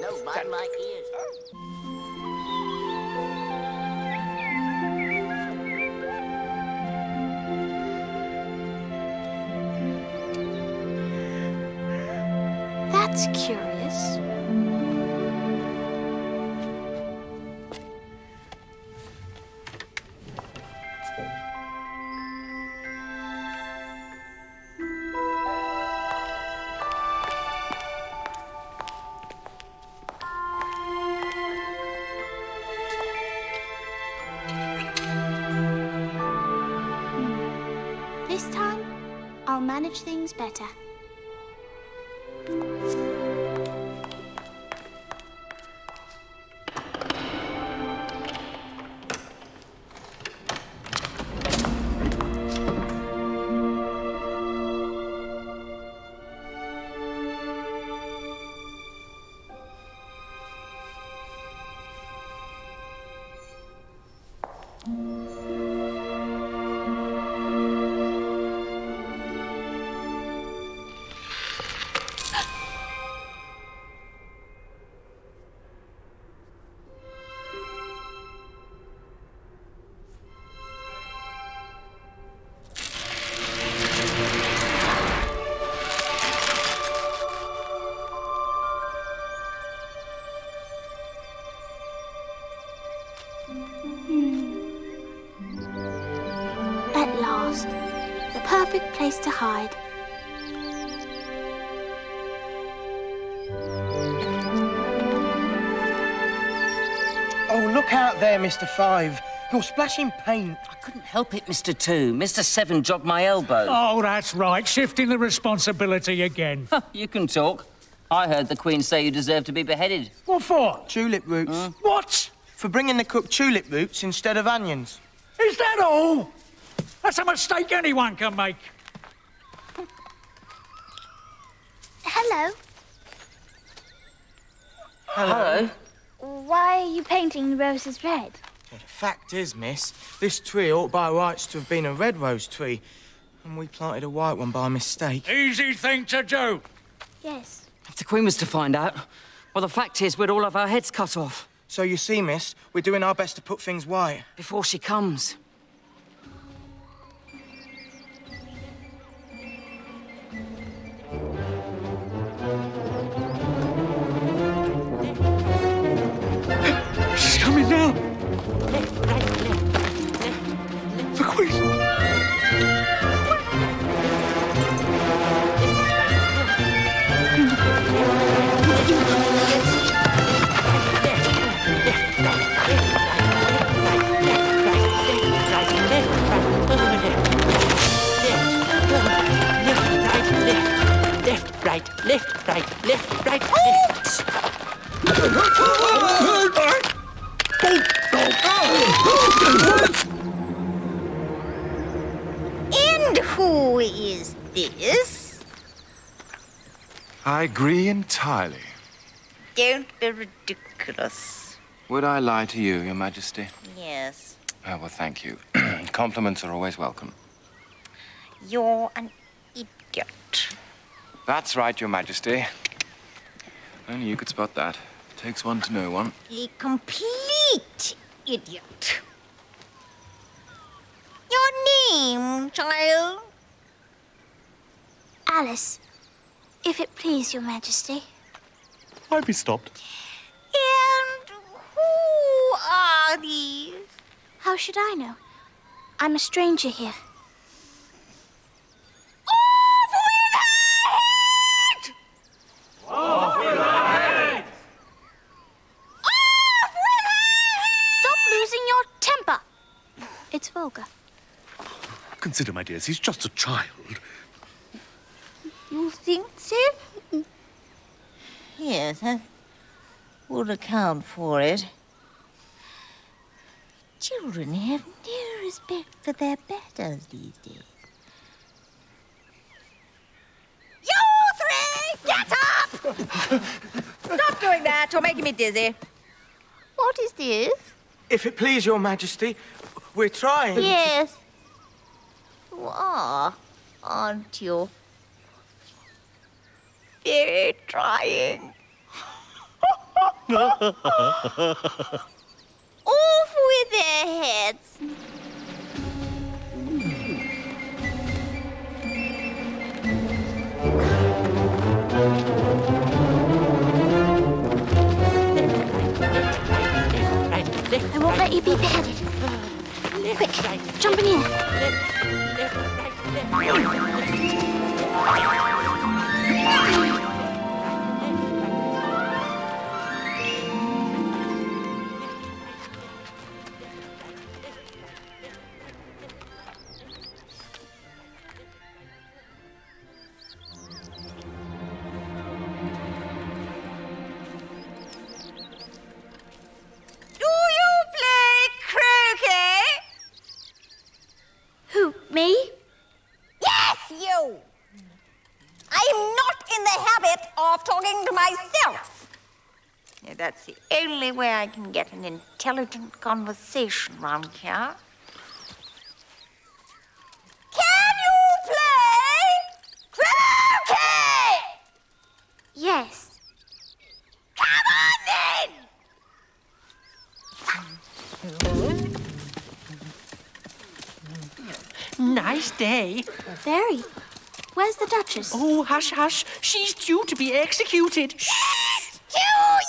No, mind my ears. That's curious. This time, I'll manage things better. At last, the perfect place to hide. Oh, look out there, Mr. 5. You're splashing paint. I couldn't help it, Mr. 2. Mr. 7 jogged my elbow. Oh, that's right. Shifting the responsibility again. You can talk. I heard the Queen say you deserve to be beheaded. What for? Tulip roots. What? For bringing the cook tulip roots instead of onions. Is that all? That's a mistake anyone can make. Hello. Hello. Why are you painting the roses red? The fact is, miss, this tree ought by rights to have been a red rose tree, and we planted a white one by mistake. Easy thing to do. Yes. If the Queen was to find out, well, the fact is we'd all have our heads cut off. So you see, miss, we're doing our best to put things right. Before she comes. She's coming now. The Queen. Left, right, left, right, left. And who is this? I agree entirely. Don't be ridiculous. Would I lie to you, Your Majesty? Yes. Oh, well, thank you. Compliments are always welcome. You're an idiot. That's right, Your Majesty. Only you could spot that. Takes one to know one. A complete idiot. Your name, child? Alice, if it please your majesty. I'd be stopped. And who are these? How should I know? I'm a stranger here. Stop losing your temper. It's vulgar. Consider, my dears, he's just a child. You think so? Yes, would account for it. Children have no respect for their betters these days. You three, get up! Stop doing that. You're making me dizzy. What is this? If it please your majesty, we're trying. Yes. You are, aren't you? Very trying. Off with their heads. I won't let you be beheaded. Quick, jump in here. Do you play croquet? Who, me? Yes, you! I'm not in the habit of talking to myself. Yeah, that's the only way I can get an intelligent conversation round here. Can you play croquet? Yes. Come on, then! Nice day. Very. Where's the Duchess? Oh, hush, hush. She's due to be executed. To your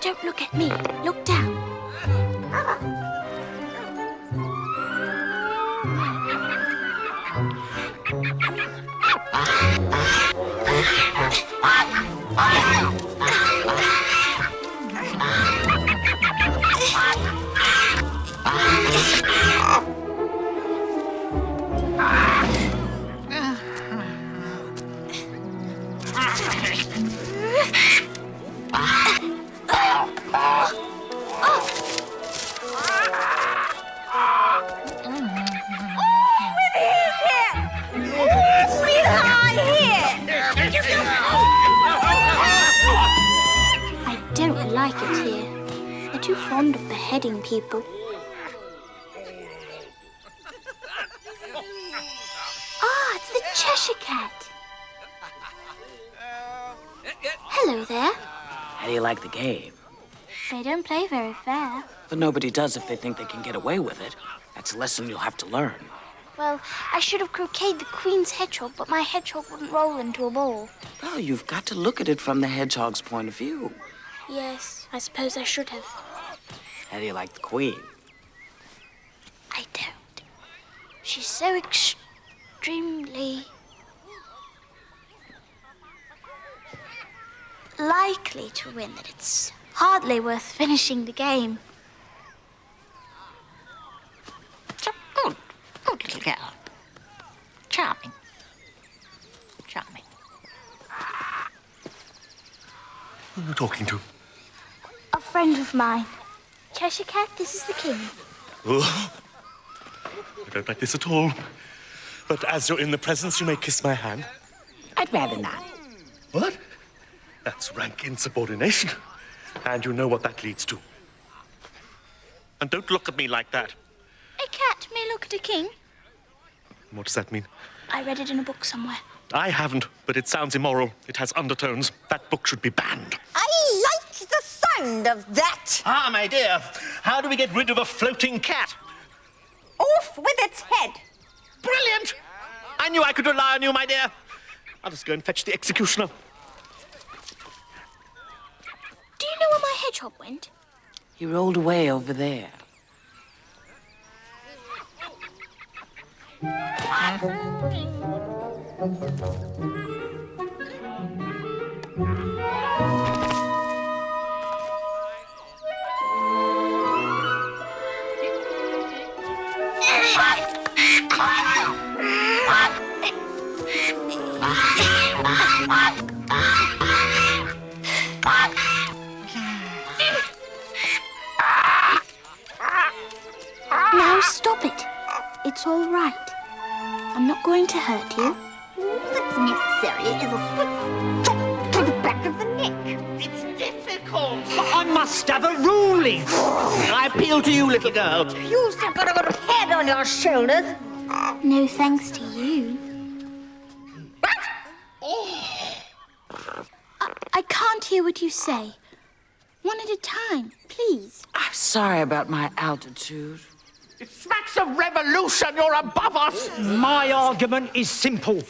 Don't look at me. Look down. I don't like it here. They're too fond of beheading people. Ah, it's the Cheshire Cat. Hello there. How do you like the game? They don't play very fair. But nobody does if they think they can get away with it. That's a lesson you'll have to learn. Well, I should have croqueted the Queen's hedgehog, but my hedgehog wouldn't roll into a ball. Well, you've got to look at it from the hedgehog's point of view. Yes, I suppose I should have. How do you like the Queen? I don't. She's so extremely likely to win that it's hardly worth finishing the game. Good little Who are you talking to? A friend of mine. Cheshire Cat, this is the king. Oh, I don't like this at all. But as you're in the presence, you may kiss my hand. I'd rather not. What? That's rank insubordination. And you know what that leads to. And don't look at me like that. A cat may look at a king. What does that mean? I read it in a book somewhere. I haven't, but it sounds immoral. It has undertones. That book should be banned. I like the sound of that. Ah, my dear, how do we get rid of a floating cat? Off with its head. Brilliant! I knew I could rely on you, my dear. I'll just go and fetch the executioner. Do you know where my hedgehog went? He rolled away over there. Now stop it. It's all right. I'm not going to hurt you. What's necessary is a swift chop to the back of the neck. It's difficult. But I must have a ruling. I appeal to you, little girl. You've still got a good head on your shoulders. No thanks to you. What? I can't hear what you say. One at a time, please. I'm sorry about my altitude. It smacks of revolution. You're above us. My argument is simple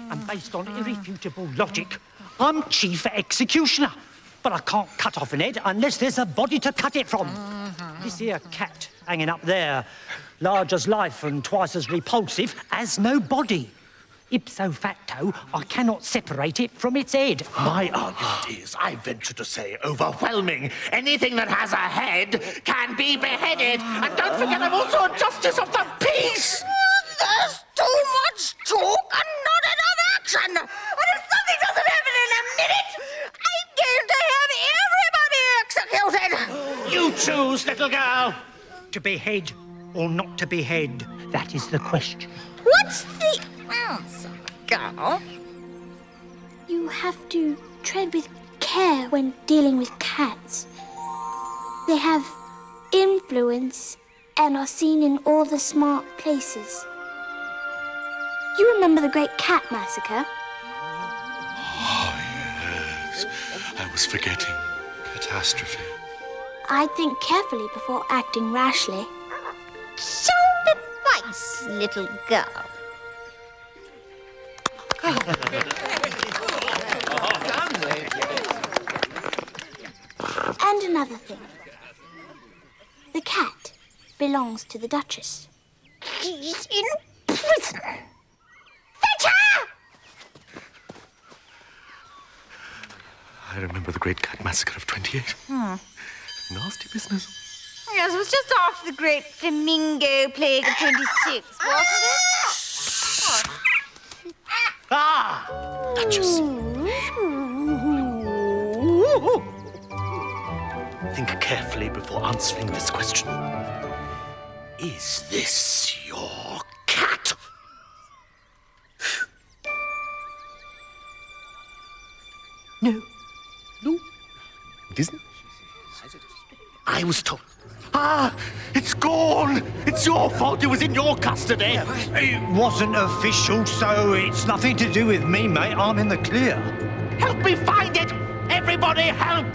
and based on irrefutable logic. I'm chief executioner, but I can't cut off an head unless there's a body to cut it from. This here cat hanging up there, large as life and twice as repulsive, has no body. Ipso facto, I cannot separate it from its head. My argument is, I venture to say, overwhelming. Anything that has a head can be beheaded. And don't forget, I'm also a justice of the peace. There's too much talk and not enough action. And if something doesn't happen in a minute, I'm going to have everybody executed. You choose, little girl. To behead or not to behead, that is the question. What's the answer, girl? You have to tread with care when dealing with cats. They have influence and are seen in all the smart places. You remember the Great Cat Massacre? Oh, yes. I was forgetting. Catastrophe. I'd think carefully before acting rashly. Sound advice, little girl. And another thing. The cat belongs to the Duchess. She's in prison. Fetch her! I remember the Great Cat Massacre of 28. Nasty business. Yes, it was just after the great Flamingo Plague of 26, wasn't it? Ah! Duchess. Think carefully before answering this question. Is this your cat? No. No. It isn't? I was told. Ah! It's gone! It's your fault. It was in your custody. It wasn't official, so it's nothing to do with me, mate. I'm in the clear. Help me find it! Everybody help!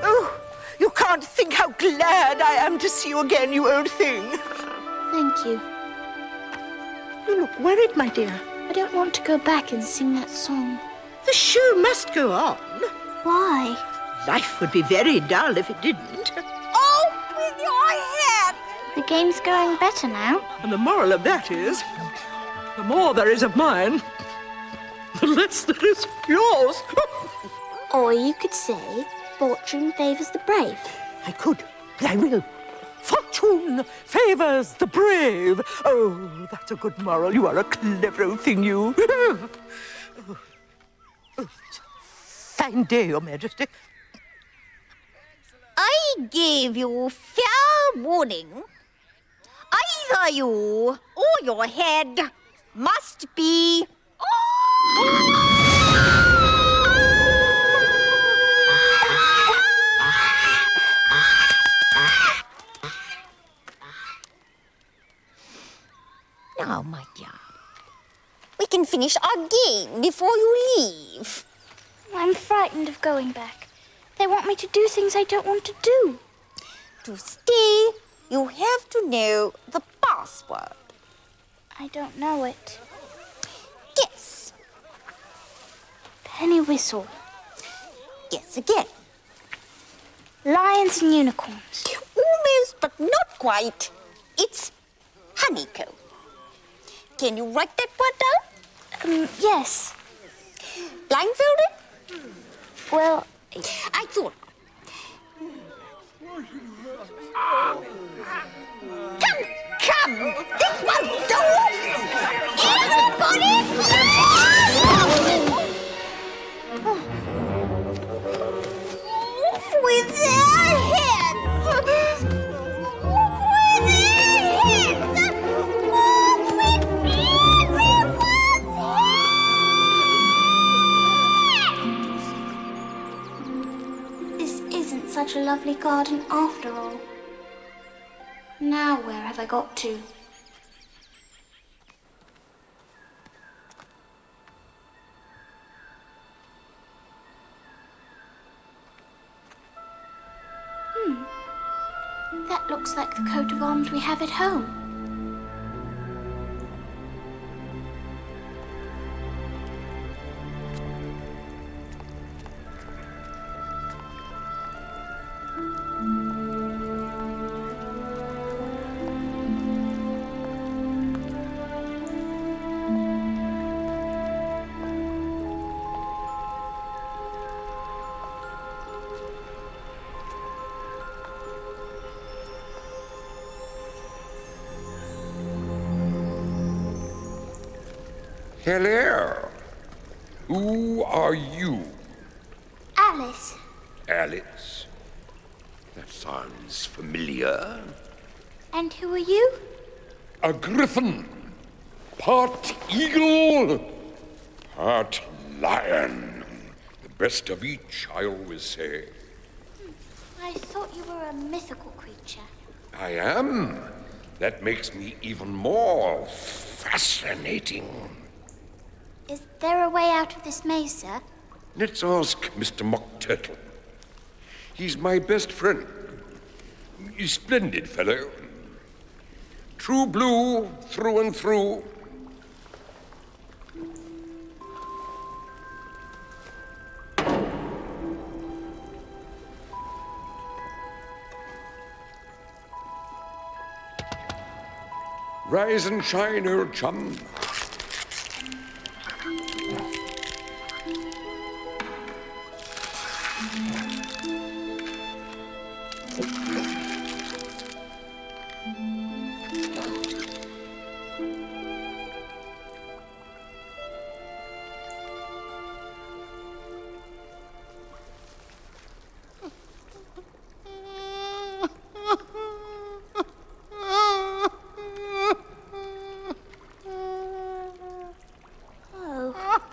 Oh, you can't think how glad I am to see you again, you old thing. Thank you. You look worried, my dear. I don't want to go back and sing that song. The show must go on. Why? Life would be very dull if it didn't. Open your head! The game's going better now. And the moral of that is, the more there is of mine, the less that is yours. Or you could say, fortune favours the brave. I could, but I will. Fortune favours the brave. Oh, that's a good moral. You are a clever old thing, you. Fine day, Your Majesty. I gave you fair warning. Either you or your head must be... Now, my dear, we can finish our game before you leave. I'm frightened of going back. They want me to do things I don't want to do. To stay, you have to know the password. I don't know it. Guess. Penny whistle. Guess again. Lions and unicorns. Almost, but not quite. It's honeycomb. Can you write that word down? Yes. Blindfolded? Well, I thought. Come! This won't do! Everybody! Off with their heads! Off with their heads! Off with everyone's heads! This isn't such a lovely garden after all. Now where have I got to? That looks like the coat of arms we have at home. Hello. Who are you? Alice. Alice. That sounds familiar. And who are you? A griffin. Part eagle. Part lion. The best of each, I always say. I thought you were a mythical creature. I am. That makes me even more fascinating. Is there a way out of this maze, sir? Let's ask Mr. Mock Turtle. He's my best friend. He's a splendid fellow. True blue through and through. Rise and shine, old chum.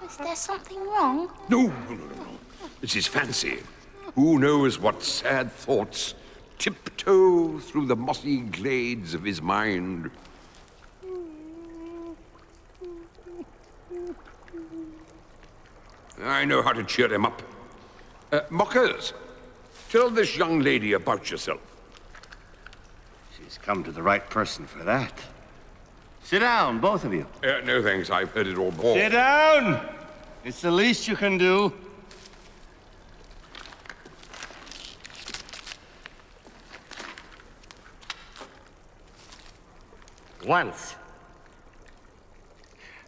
Is there something wrong? No. It's his fancy. Who knows what sad thoughts tiptoe through the mossy glades of his mind? I know how to cheer him up. Mockers, tell this young lady about yourself. She's come to the right person for that. Sit down, both of you. No thanks, I've heard it all before. Sit down! It's the least you can do. Once,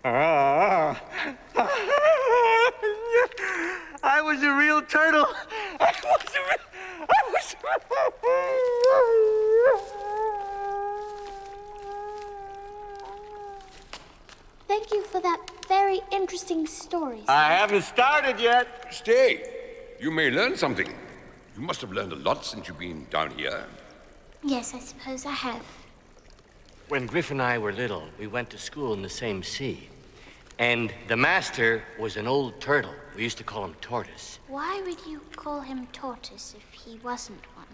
I was a real turtle. Thank you for that very interesting story. I haven't started yet. Stay. You may learn something. You must have learned a lot since you've been down here. Yes, I suppose I have. When Griff and I were little, we went to school in the same sea. And the master was an old turtle. We used to call him Tortoise. Why would you call him Tortoise if he wasn't one?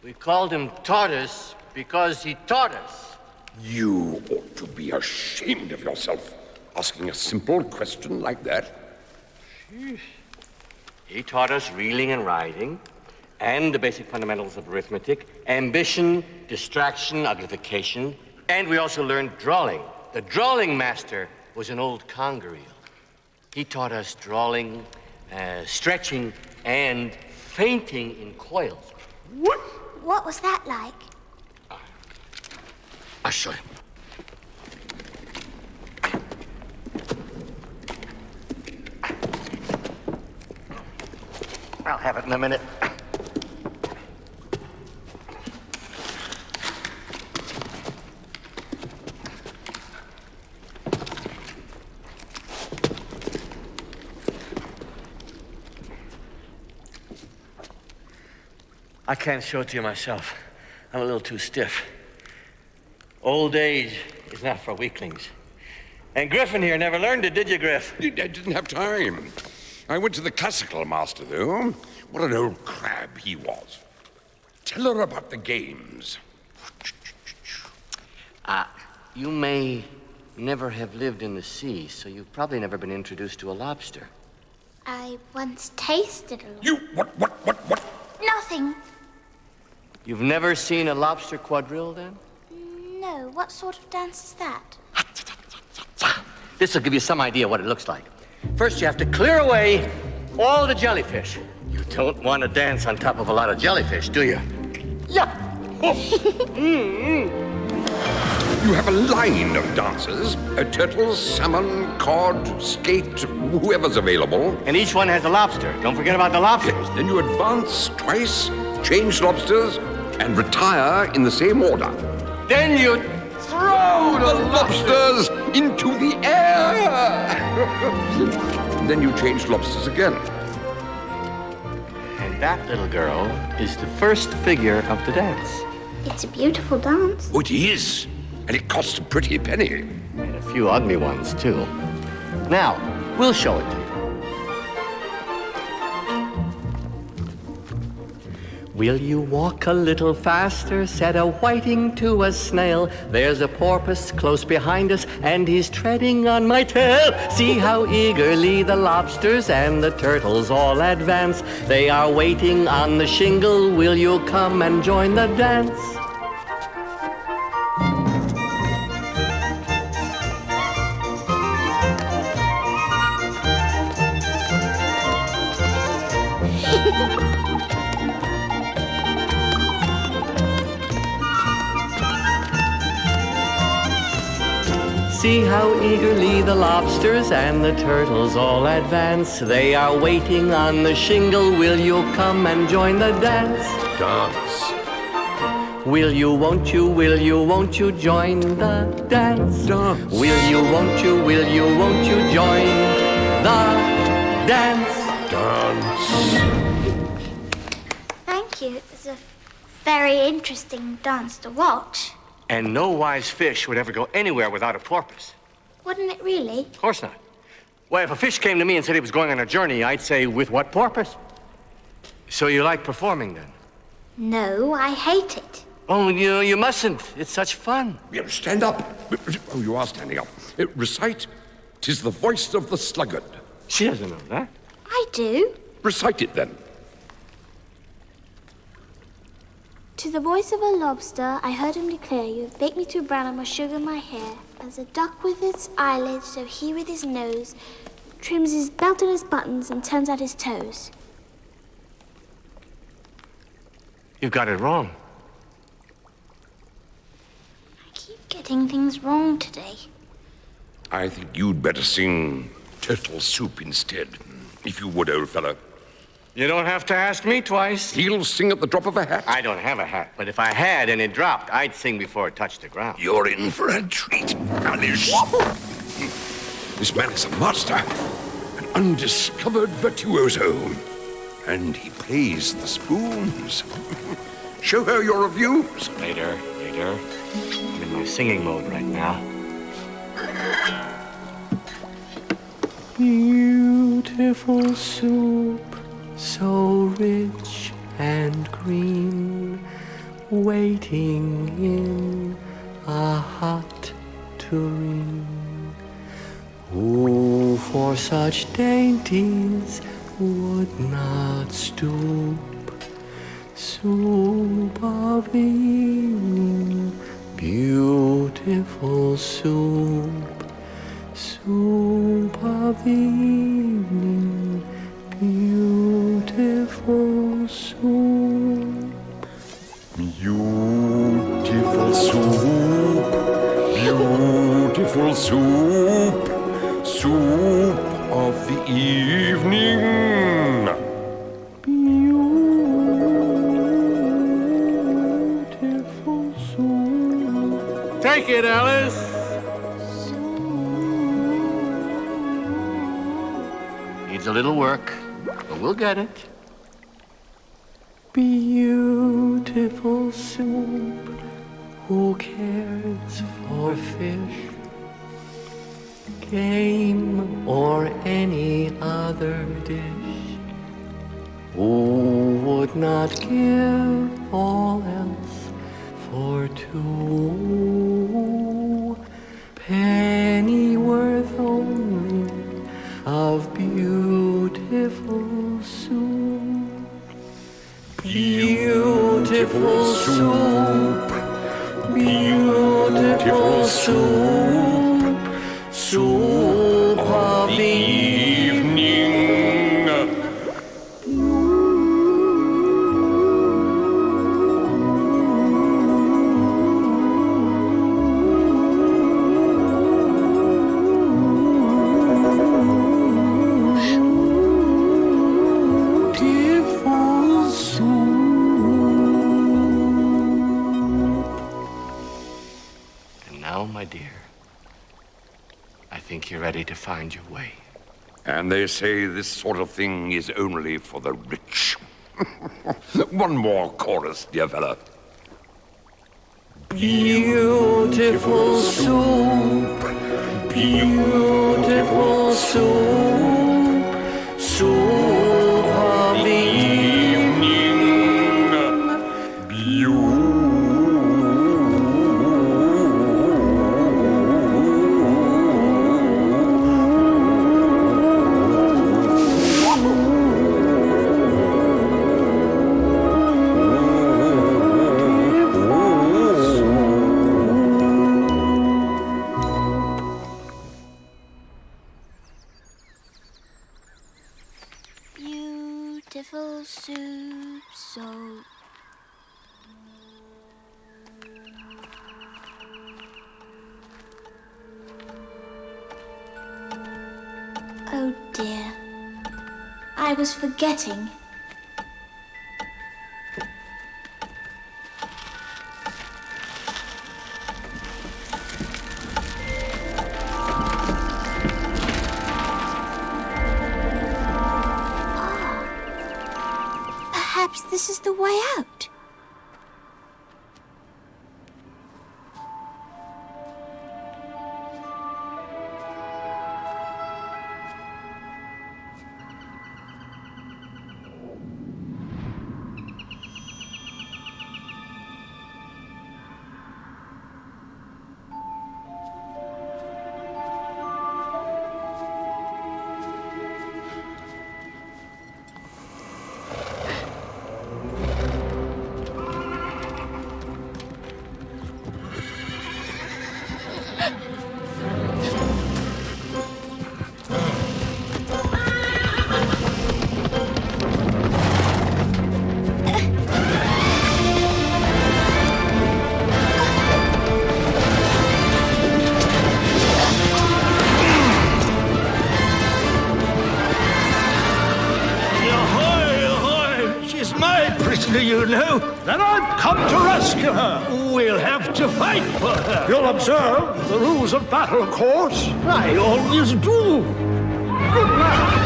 We called him Tortoise because he taught us. You ought to be ashamed of yourself, asking a simple question like that. He taught us reeling and riding, and the basic fundamentals of arithmetic, ambition, distraction, uglification, and we also learned drawing. The drawing master was an old conger eel. He taught us drawing, stretching, and fainting in coils. What was that like? I'll show you. I'll have it in a minute. I can't show it to you myself. I'm a little too stiff. Old age is not for weaklings. And Griffin here never learned it, did you, Griff? I didn't have time. I went to the classical master, though. What an old crab he was. Tell her about the games. You may never have lived in the sea, so you've probably never been introduced to a lobster. I once tasted a lot. You, what? Nothing. You've never seen a lobster quadrille, then? No, what sort of dance is that? This will give you some idea what it looks like. First, you have to clear away all the jellyfish. You don't want to dance on top of a lot of jellyfish, do you? Yeah. You have a line of dancers. Turtles, salmon, cod, skate, whoever's available. And each one has a lobster. Don't forget about the lobsters. Then you advance twice, change lobsters, and retire in the same order. Then you throw the lobsters into the air. Then you change lobsters again. And that little girl is the first figure of the dance. It's a beautiful dance. Oh, it is. And it costs a pretty penny. And a few ugly ones, too. Now, we'll show it to you. Will you walk a little faster? Said a whiting to a snail. There's a porpoise close behind us, and he's treading on my tail. See how eagerly the lobsters and the turtles all advance. They are waiting on the shingle. Will you come and join the dance? See how eagerly the lobsters and the turtles all advance. They are waiting on the shingle. Will you come and join the dance? Dance. Will you, won't you join the dance? Dance. Will you, won't you join the dance? Dance. Thank you. It's a very interesting dance to watch. And no wise fish would ever go anywhere without a porpoise. Wouldn't it really? Of course not. Well, if a fish came to me and said he was going on a journey, I'd say, with what porpoise? So you like performing, then? No, I hate it. Oh, you mustn't. It's such fun. Yeah, stand up. Oh, you are standing up. Recite, "'Tis the voice of the sluggard." She doesn't know that. I do. Recite it, then. To the voice of a lobster, I heard him declare, "You have baked me too brown, I must sugar my hair." As a duck with its eyelids, so he with his nose trims his belt and his buttons and turns out his toes. You've got it wrong. I keep getting things wrong today. I think you'd better sing Turtle Soup instead, if you would, old fellow. You don't have to ask me twice. He'll sing at the drop of a hat. I don't have a hat, but if I had and it dropped, I'd sing before it touched the ground. You're in for a treat, Alice. This man is a master, an undiscovered virtuoso, and he plays the spoons. Show her your reviews. Later. I'm in my singing mode right now. Beautiful soup, so rich and green, waiting in a hot tureen. Who for such dainties would not stoop? Soup of the evening, beautiful soup. Soup of the evening, beautiful soup. Beautiful soup, beautiful soup, soup of the evening. Beautiful soup. Take it, Alice. Needs a little work, but we'll get it. Beautiful soup, who cares for fish, game, or any other dish? Who would not give all else for two? Pennyworth only of beautiful soup. Beautiful soup, beautiful soup, soup of the evening. My dear, I think you're ready to find your way. And they say this sort of thing is only for the rich. One more chorus, dear fella. Beautiful soup, beautiful soup, soup of the evening. Beautiful soup, so oh dear, I was forgetting. Perhaps this is the way out. do you know that I've come to rescue her? We'll have to fight for her. You'll observe the rules of battle, of course. I always do. Good luck.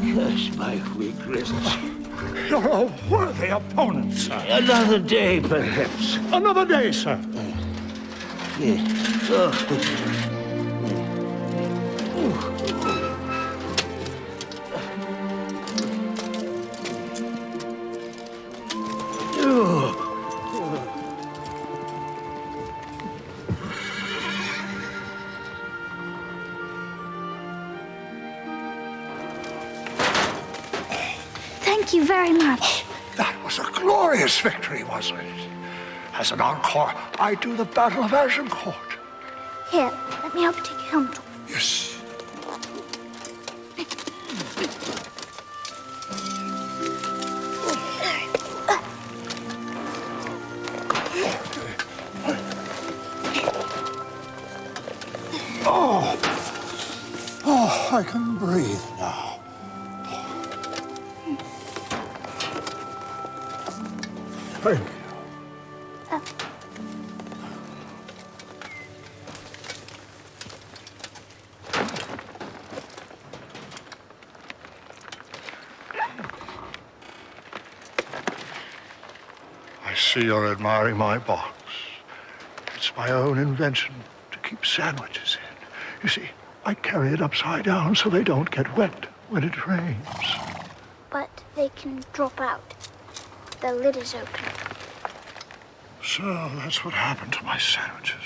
Yes, my weak wrists. You're a worthy opponent, sir. Another day, perhaps. Another day, sir. Yes. Thank you very much. That was a glorious victory, wasn't it? As an encore, I do the Battle of Agincourt. Here, let me help you take your helmet off. Yes. Oh, I can breathe now. Thank you. I see you're admiring my box. It's my own invention to keep sandwiches in. You see, I carry it upside down so they don't get wet when it rains. But they can drop out. The lid is open. So that's what happened to my sandwiches.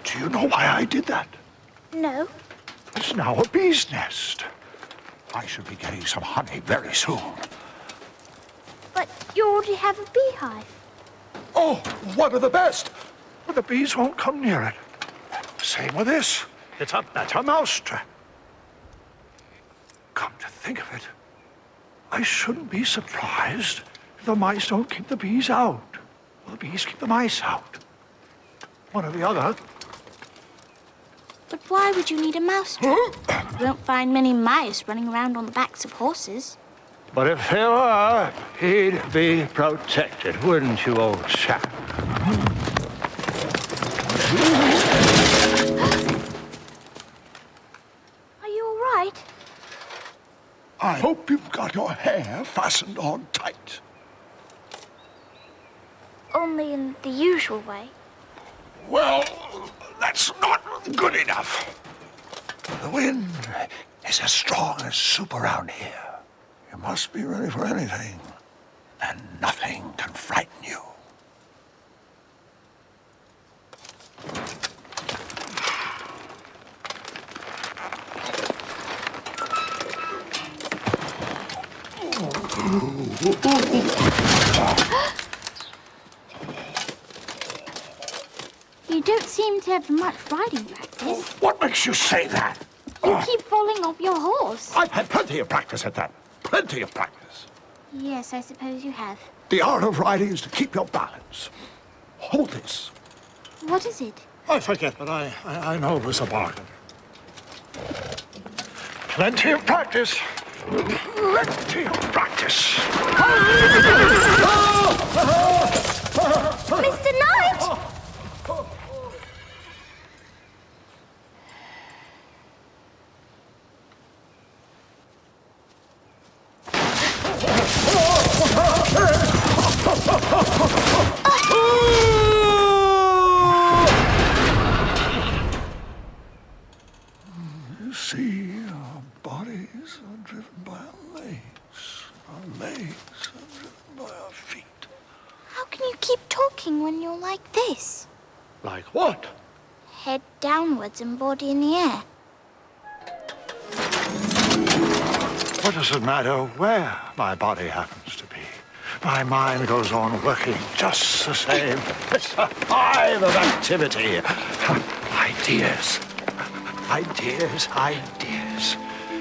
Do you know why I did that? No. It's now a bee's nest. I should be getting some honey very soon. But you already have a beehive. Oh, one of the best. But the bees won't come near it. Same with this. It's a better mousetrap. Come to think of it, I shouldn't be surprised if the mice don't keep the bees out. Or the bees keep the mice out. One or the other. But why would you need a mouse trap? You won't find many mice running around on the backs of horses. But if there were, he'd be protected, wouldn't you, old chap? Are you all right? I hope you've got your hair fastened on tight. Only in the usual way. Well, that's not good enough. The wind is as strong as soup around here. You must be ready for anything, and nothing can frighten you. You don't seem to have much riding practice. What makes you say that? You keep falling off your horse. I've had plenty of practice at that. Plenty of practice. Yes, I suppose you have. The art of riding is to keep your balance. Hold this. What is it? I forget, but I know it was a bargain. Plenty of practice. Plenty of practice. Mr. Knight! You see, our bodies are driven by a lake. keep talking when you're like this? Like what? Head downwards and body in the air. What does it matter where my body happens to be? My mind goes on working just the same. It's a hive of activity. Ideas. Ideas, ideas.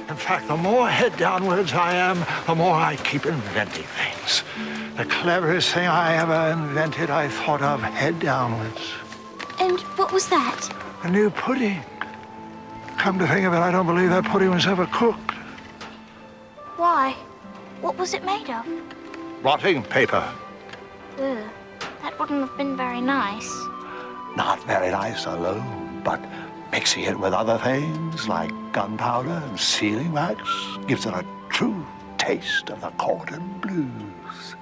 In fact, the more head downwards I am, the more I keep inventing things. The cleverest thing I ever invented, I thought of head downwards. And what was that? A new pudding. Come to think of it, I don't believe that pudding was ever cooked. Why? What was it made of? Blotting paper. Ugh, that wouldn't have been very nice. Not very nice alone, but mixing it with other things like gunpowder and sealing wax gives it a true taste of the cordon blues.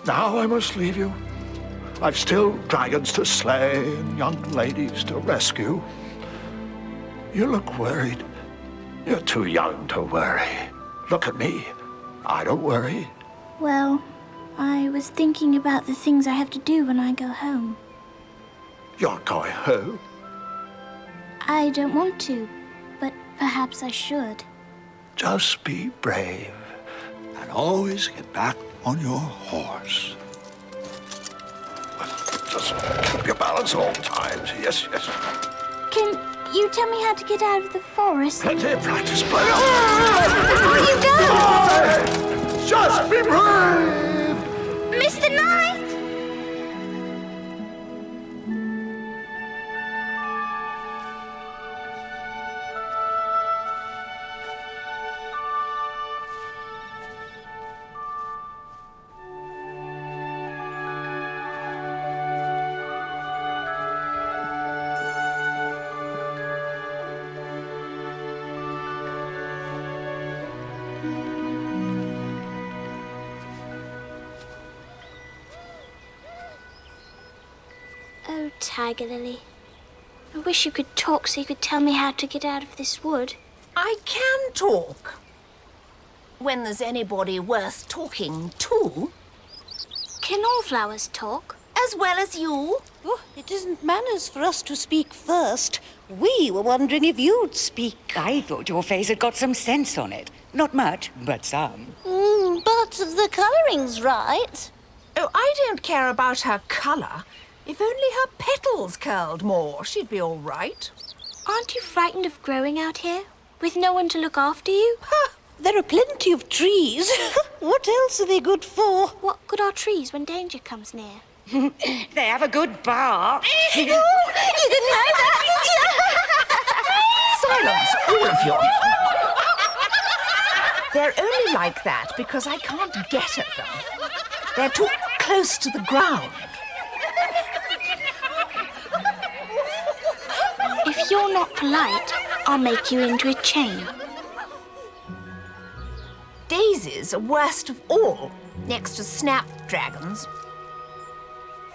Now I must leave you. I've still dragons to slay and young ladies to rescue. You look worried. You're too young to worry. Look at me. I don't worry. Well, I was thinking about the things I have to do when I go home. You're going home? I don't want to, but perhaps I should. Just be brave and always get back on your horse. Just keep your balance at all times. Yes, yes. Can you tell me how to get out of the forest? Plenty of practice, but... Before you go! Just be brave! Mr. Knight! Oh, Tiger Lily. I wish you could talk so you could tell me how to get out of this wood. I can talk. When there's anybody worth talking to. Can all flowers talk? As well as you. Oh, it isn't manners for us to speak first. We were wondering if you'd speak. I thought your face had got some sense on it. Not much, but some. But the colouring's right. Oh, I don't care about her colour. If only her petals curled more, she'd be all right. Aren't you frightened of growing out here? With no one to look after you? There are plenty of trees. What else are they good for? What good are trees when danger comes near? They have a good bark. You didn't know that, did you? Silence, all of you. They're only like that because I can't get at them. They're too close to the ground. If you're not polite, I'll make you into a chain. Daisies are worst of all, next to snapdragons.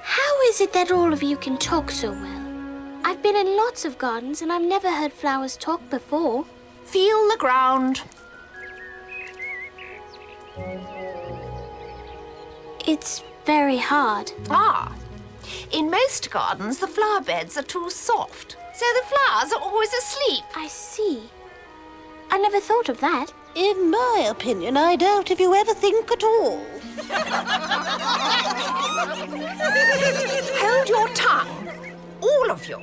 How is it that all of you can talk so well? I've been in lots of gardens and I've never heard flowers talk before. Feel the ground. It's very hard. Ah. In most gardens, the flower beds are too soft, so the flowers are always asleep. I see. I never thought of that. In my opinion, I doubt if you ever think at all. Hold your tongue, all of you.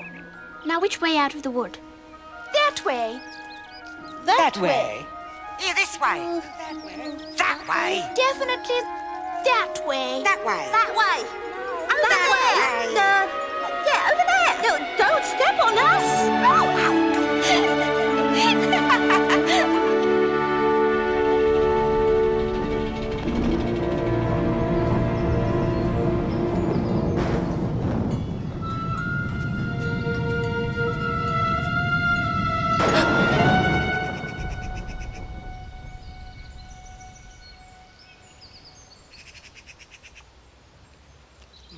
Now which way out of the wood? That way. That way. Here, this way. That way. That way. Definitely that way. That way. That way. Oh, that way. Yeah, over there. No, don't step on us.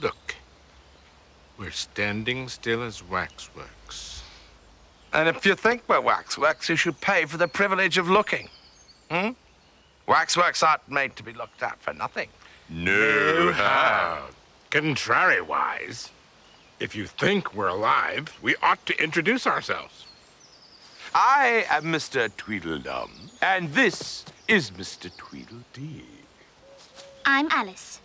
Look, we're standing still as waxworks. And if you think we're waxworks, you should pay for the privilege of looking. Waxworks aren't made to be looked at for nothing. No how. Contrariwise, if you think we're alive, we ought to introduce ourselves. I am Mr. Tweedledum, and this is Mr. Tweedledee. I'm Alice.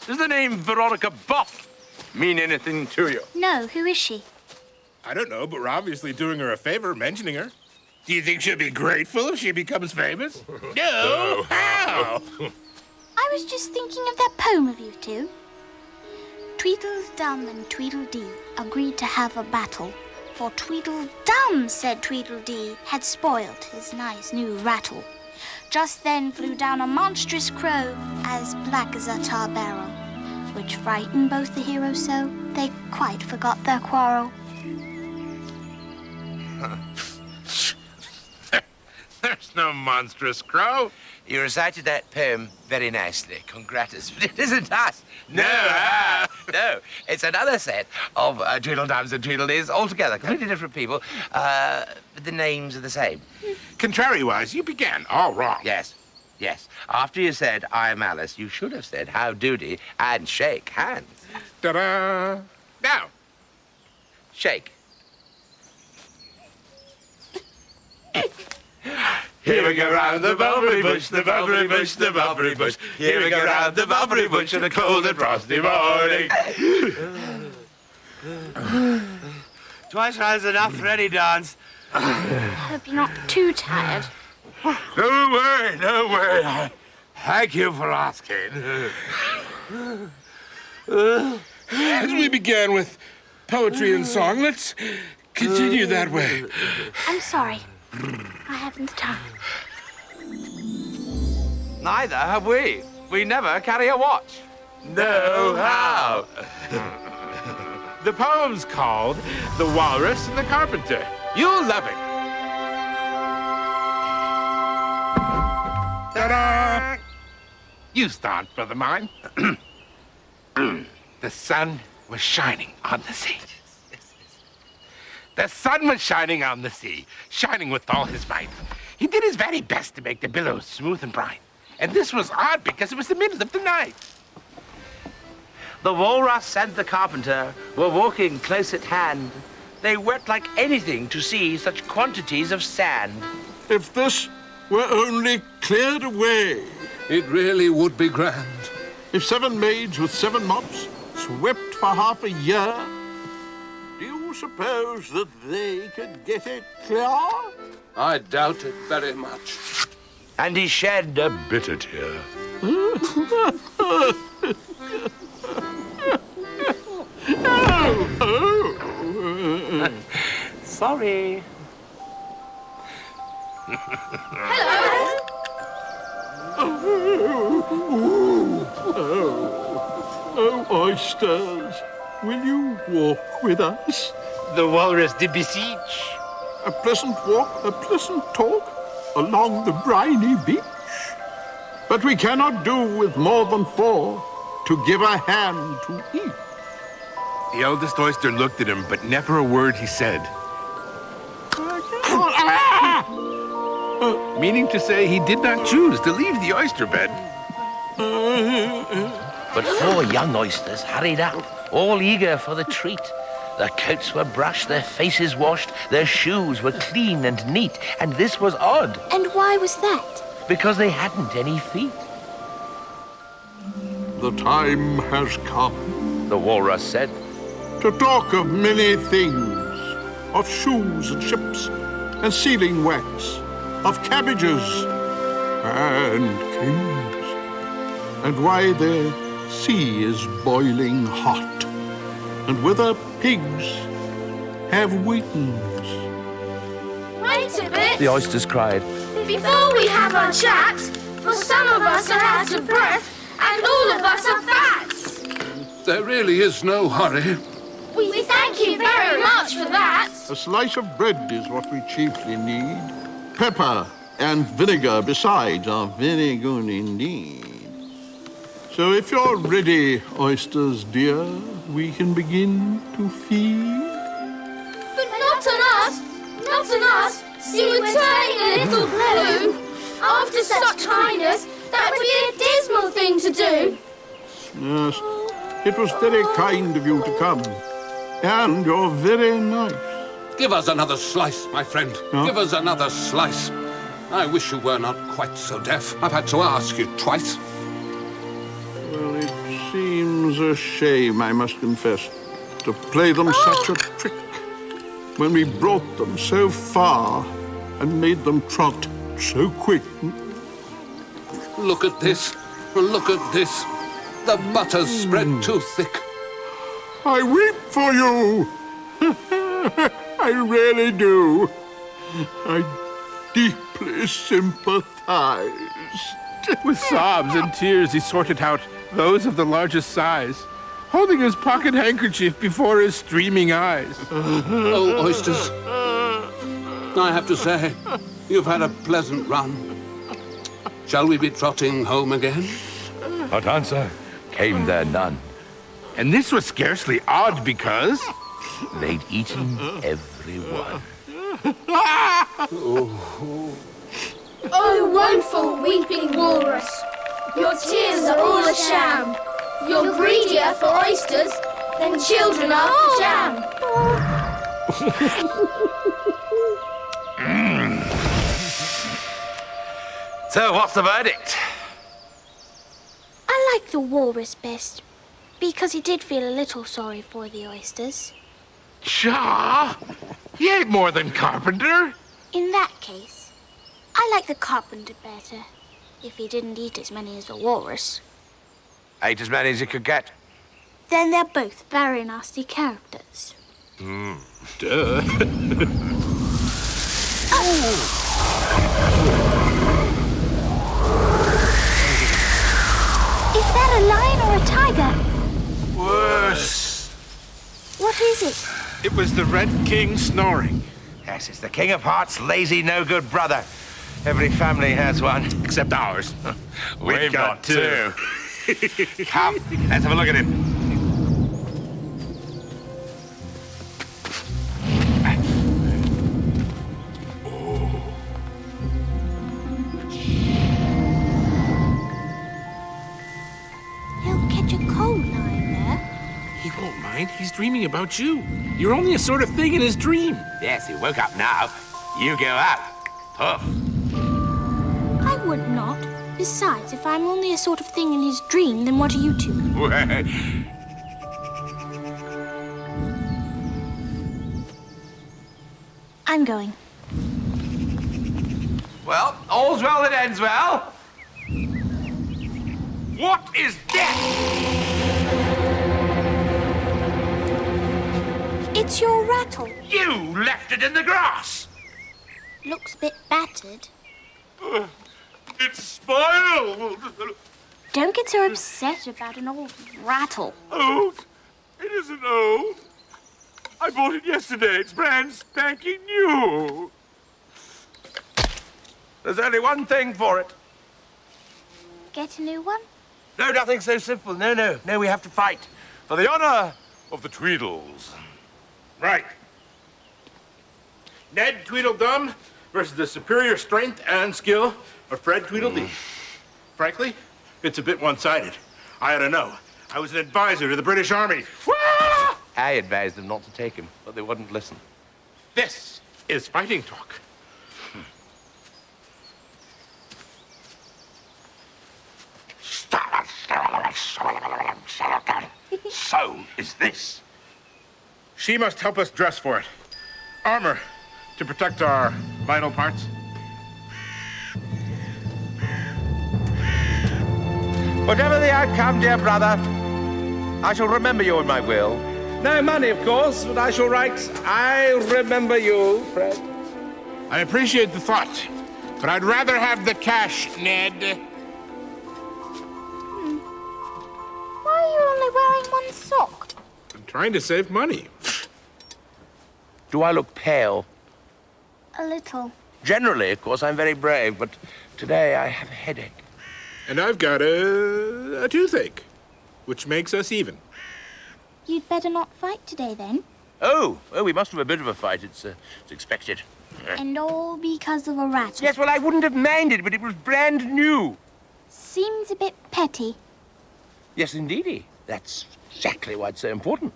Does the name Veronica Buff mean anything to you? No, who is she? I don't know, but we're obviously doing her a favor mentioning her. Do you think she'll be grateful if she becomes famous? No how. I was just thinking of that poem of you two. Tweedledum and Tweedledee agreed to have a battle, for Tweedledum said Tweedledee had spoiled his nice new rattle. Just then flew down a monstrous crow, as black as a tar barrel, which frightened both the heroes so they quite forgot their quarrel. There's no monstrous crow. You recited that poem very nicely. Congratus. But it isn't us. No. No. It's another set of Tweedledums and Tweedledees altogether. Completely different people. But the names are the same. Contrariwise, you began all wrong. Yes. Yes. After you said, I'm Alice, you should have said, how doody, and shake hands. Ta-da! Now. Shake. Here we go round the mulberry bush, the mulberry bush, the mulberry bush. Here we go round the mulberry bush on a cold and frosty morning. Twice round's enough for any dance. I hope you're not too tired. Don't worry. Thank you for asking. As we began with poetry and song, let's continue that way. I'm sorry. I haven't the time. Neither have we. We never carry a watch. No how. The poem's called The Walrus and the Carpenter. You'll love it. Ta-da! You start, brother mine. The sun was shining on the sea. The sun was shining on the sea, shining with all his might. He did his very best to make the billows smooth and bright. And this was odd because it was the middle of the night. The walrus and the carpenter were walking close at hand. They wept like anything to see such quantities of sand. If this were only cleared away, it really would be grand. If 7 maids with 7 mops swept for half a year, do you suppose that they could get it clear? I doubt it very much. And he shed a bitter tear. Sorry. Hello. Oh, oysters, will you walk with us? The walrus did beseech. A pleasant walk, a pleasant talk along the briny beach. But we cannot do with more than 4 to give a hand to each. The eldest oyster looked at him, but never a word he said. Meaning to say he did not choose to leave the oyster bed. But 4 young oysters hurried up, all eager for the treat. Their coats were brushed, their faces washed, their shoes were clean and neat, and this was odd. And why was that? Because they hadn't any feet. The time has come, the walrus said, to talk of many things, of shoes and ships and sealing wax, of cabbages and kings, and why the sea is boiling hot, and whether pigs have wings. Wait a bit. The oysters cried. Before we have our chat, for some of us are out of breath, and all of us are fat. There really is no hurry. We thank you very much for that. A slice of bread is what we chiefly need. Pepper and vinegar besides are very good indeed. So if you're ready, oysters dear, we can begin to feed. But not on us, not on us. See, we're turning a little blue. After such kindness, That would be a dismal thing to do. Yes, it was very kind of you to come. And you're very nice. Give us another slice, my friend. Huh? Give us another slice. I wish you were not quite so deaf. I've had to ask you twice. Well, it seems a shame, I must confess, to play them such a trick when we brought them so far and made them trot so quick. Look at this. Look at this. The butter's spread too thick. I weep for you. I really do. I deeply sympathize. With sobs and tears, he sorted out those of the largest size, holding his pocket handkerchief before his streaming eyes. Oh, oysters. I have to say, you've had a pleasant run. Shall we be trotting home again? But answer came there none. And this was scarcely odd because they'd eaten everyone. Oh, woeful weeping walrus, your tears are all a sham. You're greedier for oysters than children are for jam. So, what's the verdict? I like the walrus best, because he did feel a little sorry for the oysters. Pshaw! He ain't more than carpenter. In that case, I like the carpenter better, if he didn't eat as many as the walrus. Ate as many as you could get. Then they're both very nasty characters. Duh. Is that a lion or a tiger? Worse. What is it? It was the Red King snoring. Yes, it's the King of Hearts' lazy, no-good brother. Every family has one. Except ours. We've got two. Come, let's have a look at him. He'll catch a cold lying there. He won't mind. He's dreaming about you. You're only a sort of thing in his dream. Yes, he woke up now. You go out. Puff. I would not. Besides, if I'm only a sort of thing in his dream, then what are you two? I'm going. Well, all's well that ends well. What is that? It's your rattle. You left it in the grass. Looks a bit battered. It's spoiled. Don't get so upset about an old rattle. Old? It isn't old. I bought it yesterday. It's brand spanking new. There's only one thing for it. Get a new one? No, nothing so simple. No, we have to fight. For the honor of the Tweedles. Right. Ned Tweedledum versus the superior strength and skill of Fred Tweedledee. Frankly, it's a bit one-sided. I ought to know. I was an advisor to the British Army. Wah! I advised them not to take him, but they wouldn't listen. This is fighting talk. So is this. She must help us dress for it. Armor to protect our vital parts. Whatever the outcome, dear brother, I shall remember you in my will. No money, of course, but I shall write, I remember you, Fred. I appreciate the thought, but I'd rather have the cash, Ned. Why are you only wearing one sock? I'm trying to save money. Do I look pale? A little. Generally, of course, I'm very brave, but today I have a headache. And I've got a toothache, which makes us even. You'd better not fight today, then. Oh, we must have a bit of a fight. It's expected. And all because of a rattle. Yes, well, I wouldn't have minded, but it was brand new. Seems a bit petty. Yes, indeedy. That's exactly why it's so important.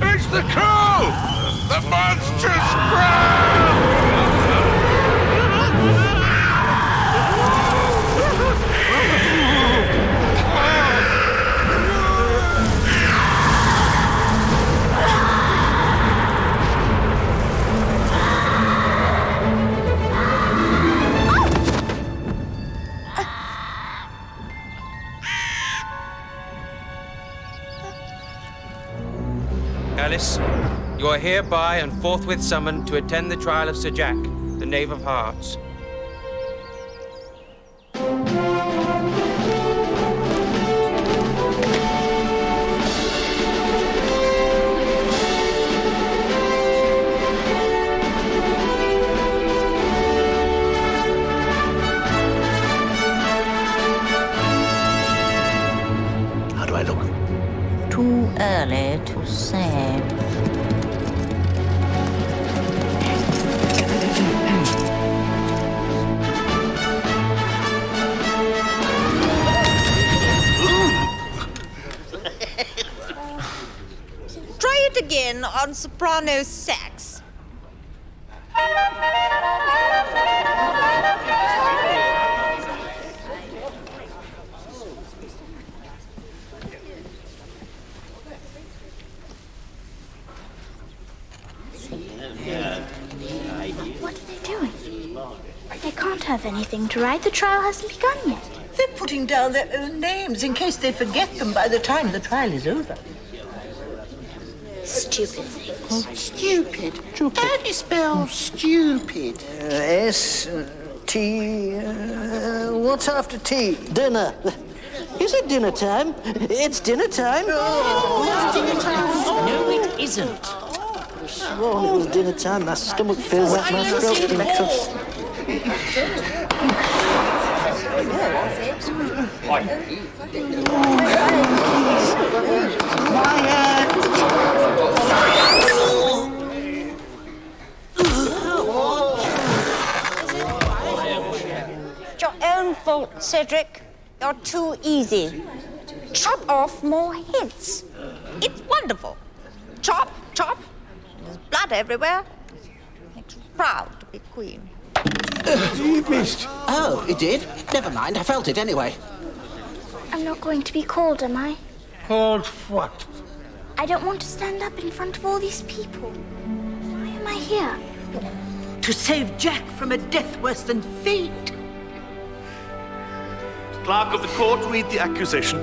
It's the crow! The monstrous crow! Alice, you are hereby and forthwith summoned to attend the trial of Sir Jack, the Knave of Hearts. How do I look? Too early to say. Try it again on soprano sax. What are they doing? They can't have anything to write. The trial hasn't begun yet. They're putting down their own names in case they forget them by the time the trial is over. Stupid things. Stupid. How do you spell stupid? S-T... what's after tea? Dinner. Is it dinner time? It's dinner time. It's dinner time. No, it isn't. I swore it was dinner time. My stomach fills up my throat. It's your own fault, Cedric. You're too easy. Chop off more heads. It's wonderful. Chop, chop. There's blood everywhere. Makes you proud to be queen. You missed. Oh, it did? Never mind, I felt it anyway. I'm not going to be called, am I? Called what? I don't want to stand up in front of all these people. Why am I here? To save Jack from a death worse than fate. Clerk of the court, read the accusation.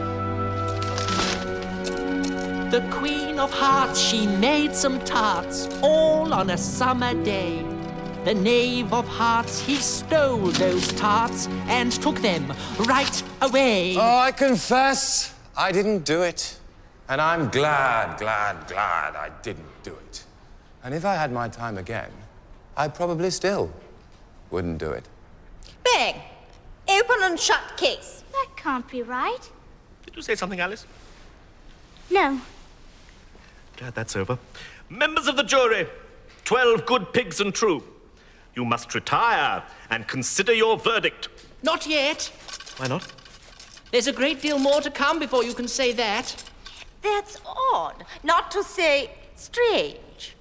The Queen of Hearts, she made some tarts, all on a summer day. The Knave of Hearts, he stole those tarts and took them right away. Oh, I confess, I didn't do it. And I'm glad I didn't do it. And if I had my time again, I probably still wouldn't do it. Bang! Open and shut case. That can't be right. Did you say something, Alice? No. Glad that's over. Members of the jury, 12 good pigs and true. You must retire and consider your verdict. Not yet. Why not? There's a great deal more to come before you can say that. That's odd, not to say strange.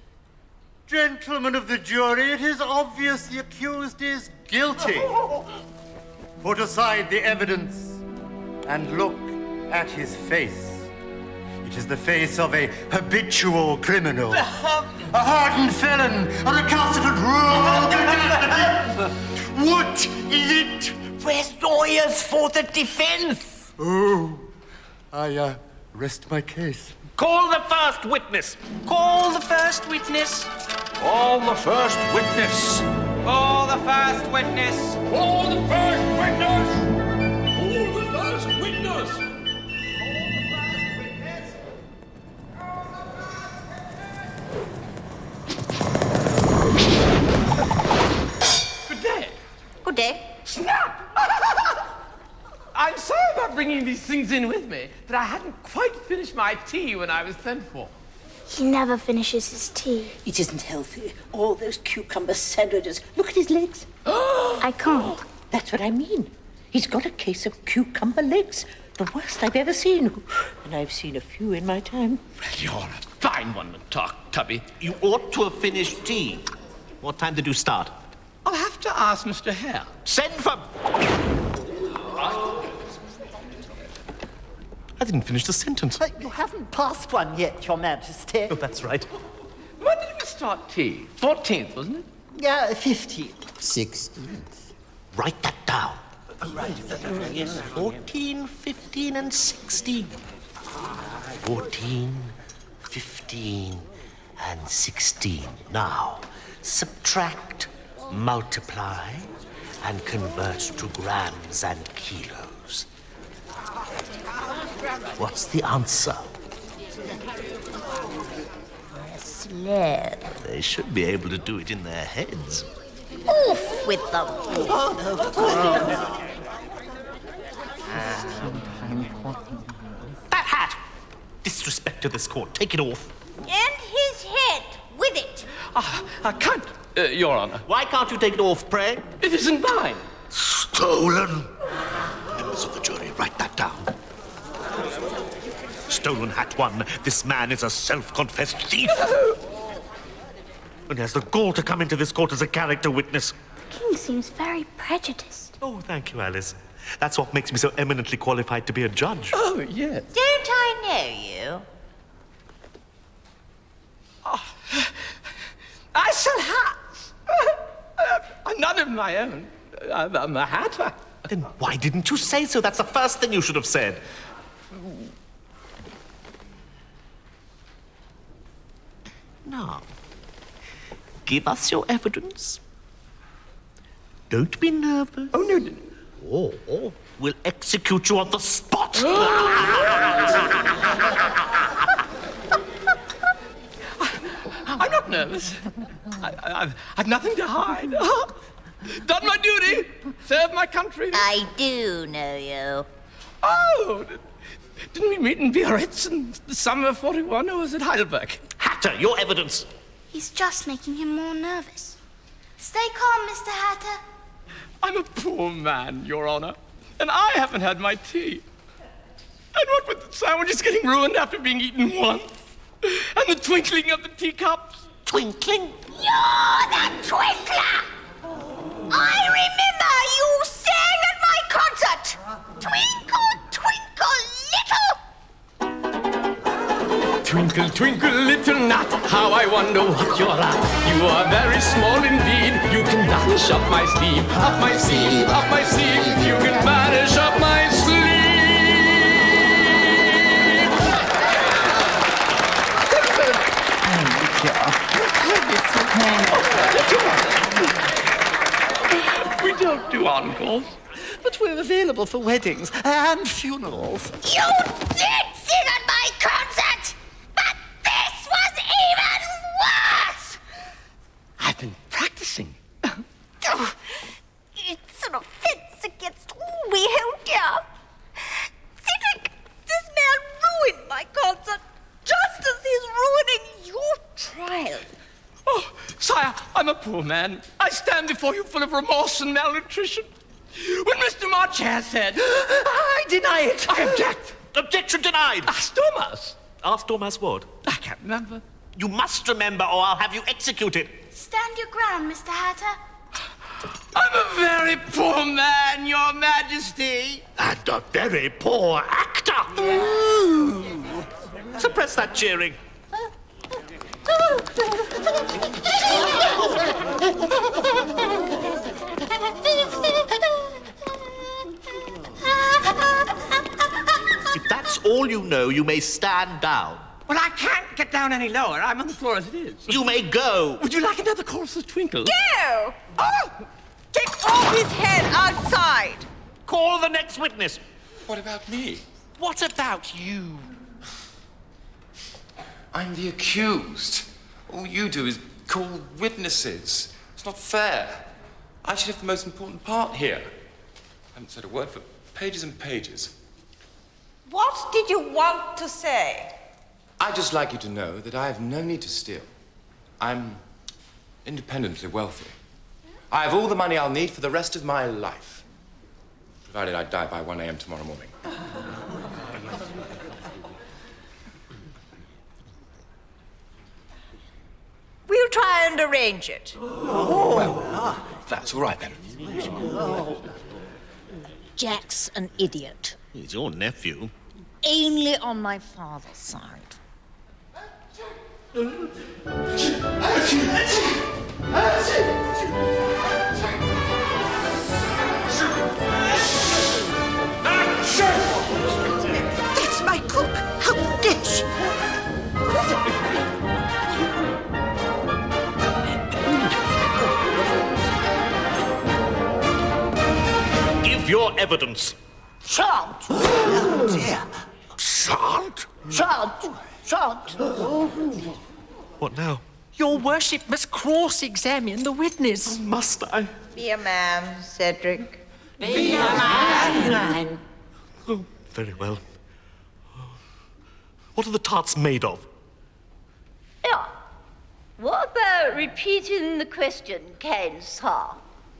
Gentlemen of the jury, it is obvious the accused is guilty. Put aside the evidence and look at his face. It is the face of a habitual criminal, a hardened felon, a recalcitrant rogue. What is it? Where's lawyers for the defense? Oh, I rest my case. Call the first witness. Call the first witness. Call the first witness. Call the first witness. Call the first witness. Call the first witness. Good day. Good day. Snap! I'm sorry about bringing these things in with me, but I hadn't quite finished my tea when I was sent for. He never finishes his tea. It isn't healthy. All those cucumber sandwiches. Look at his legs. I can't. That's what I mean. He's got a case of cucumber legs. The worst I've ever seen. And I've seen a few in my time. Well, you're a fine one to talk, Tubby. You ought to have finished tea. What time did you start? I'll have to ask Mr. Hare. Send for... I didn't finish the sentence. You haven't passed one yet, Your Majesty. Oh, that's right. When did we start tea? 14th, wasn't it? Yeah, 15th. 16th. Write that down. 14, 15, and 16. 14, 15, and 16. Now, subtract, multiply, and convert to grams and kilos. What's the answer? Slow. They should be able to do it in their heads. Off with them. That hat! Disrespect to this court. Take it off. And his head with it. I can't, Your Honor. Why can't you take it off, pray? It isn't mine. Stolen. Members of the jury, write that down. Stolen hat one. This man is a self-confessed thief. And he has the gall to come into this court as a character witness. King seems very prejudiced. Oh, thank you, Alice. That's what makes me so eminently qualified to be a judge. Oh, yes. Don't I know you? I sell hats. None of my own. I'm a hatter. Then why didn't you say so? That's the first thing you should have said. Now, give us your evidence. Don't be nervous. Oh, no. Or we'll execute you on the spot. I'm not nervous. I've nothing to hide. Done my duty. Served my country. I do know you. Oh, didn't we meet in Biarritz in the summer of 41, or was it Heidelberg? Hatter, your evidence. He's just making him more nervous. Stay calm, Mr. Hatter. I'm a poor man, Your Honor, and I haven't had my tea. And what with the sandwiches getting ruined after being eaten once, and the twinkling of the teacups. Twinkling? You're the twinkler! I remember you sang at my concert. Twinkle, twinkle, little. Twinkle, twinkle, little gnat, how I wonder what you're at. You are very small indeed. You can vanish up my sleeve, up my sleeve, up my sleeve. You can vanish up my sleeve. We don't do encores. But we're available for weddings and funerals. You did sing at my concert, but this was even worse. I've been practicing. It's an offense against all we hold dear. Cedric, this man ruined my concert just as he's ruining your trial. poor man. I stand before you full of remorse and malnutrition. When Mr. Marchare said, I deny it. I object. Objection denied. Ask Thomas. Ask Thomas what? I can't remember. You must remember or I'll have you executed. Stand your ground, Mr. Hatter. I'm a very poor man, Your Majesty. And a very poor actor. Suppress that cheering. If that's all you know, you may stand down. Well, I can't get down any lower. I'm on the floor as it is. You may go. Would you like another chorus of Twinkle? Go! Oh! Take off his head outside! Call the next witness. What about me? What about you? I'm the accused. All you do is call witnesses. It's not fair. I should have the most important part here. I haven't said a word for pages and pages. What did you want to say? I'd just like you to know that I have no need to steal. I'm independently wealthy. I have all the money I'll need for the rest of my life, provided I die by 1 a.m. tomorrow morning. We'll try and arrange it. Well, that's all right then. Jack's an idiot. He's your nephew. Only on my father's side. That's my cook. How dare she? Give your evidence. Shan't! Oh, dear. Shan't? Shan't! What now? Your worship must cross-examine the witness. Must I? Be a man, Cedric. Be a man. Oh, very well. What are the tarts made of? Yeah. What about repeating the question, kind sir?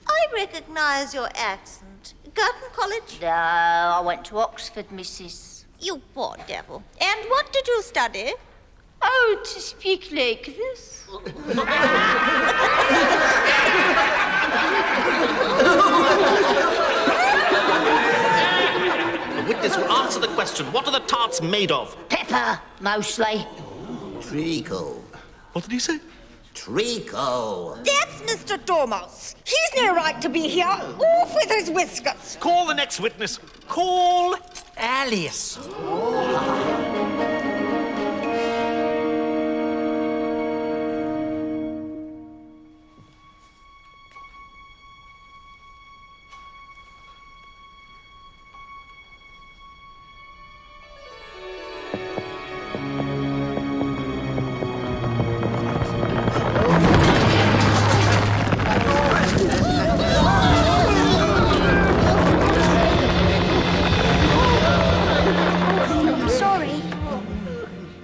I recognize your accent. Girton College? No, I went to Oxford, missus. You poor devil. And what did you study? Oh, to speak like this. The witness will answer the question. What are the tarts made of? Pepper, mostly. Treacle. What did he say? Treacle. That's Mr. Dormouse. He's no right to be here. Off with his whiskers. Call the next witness. Call Alice.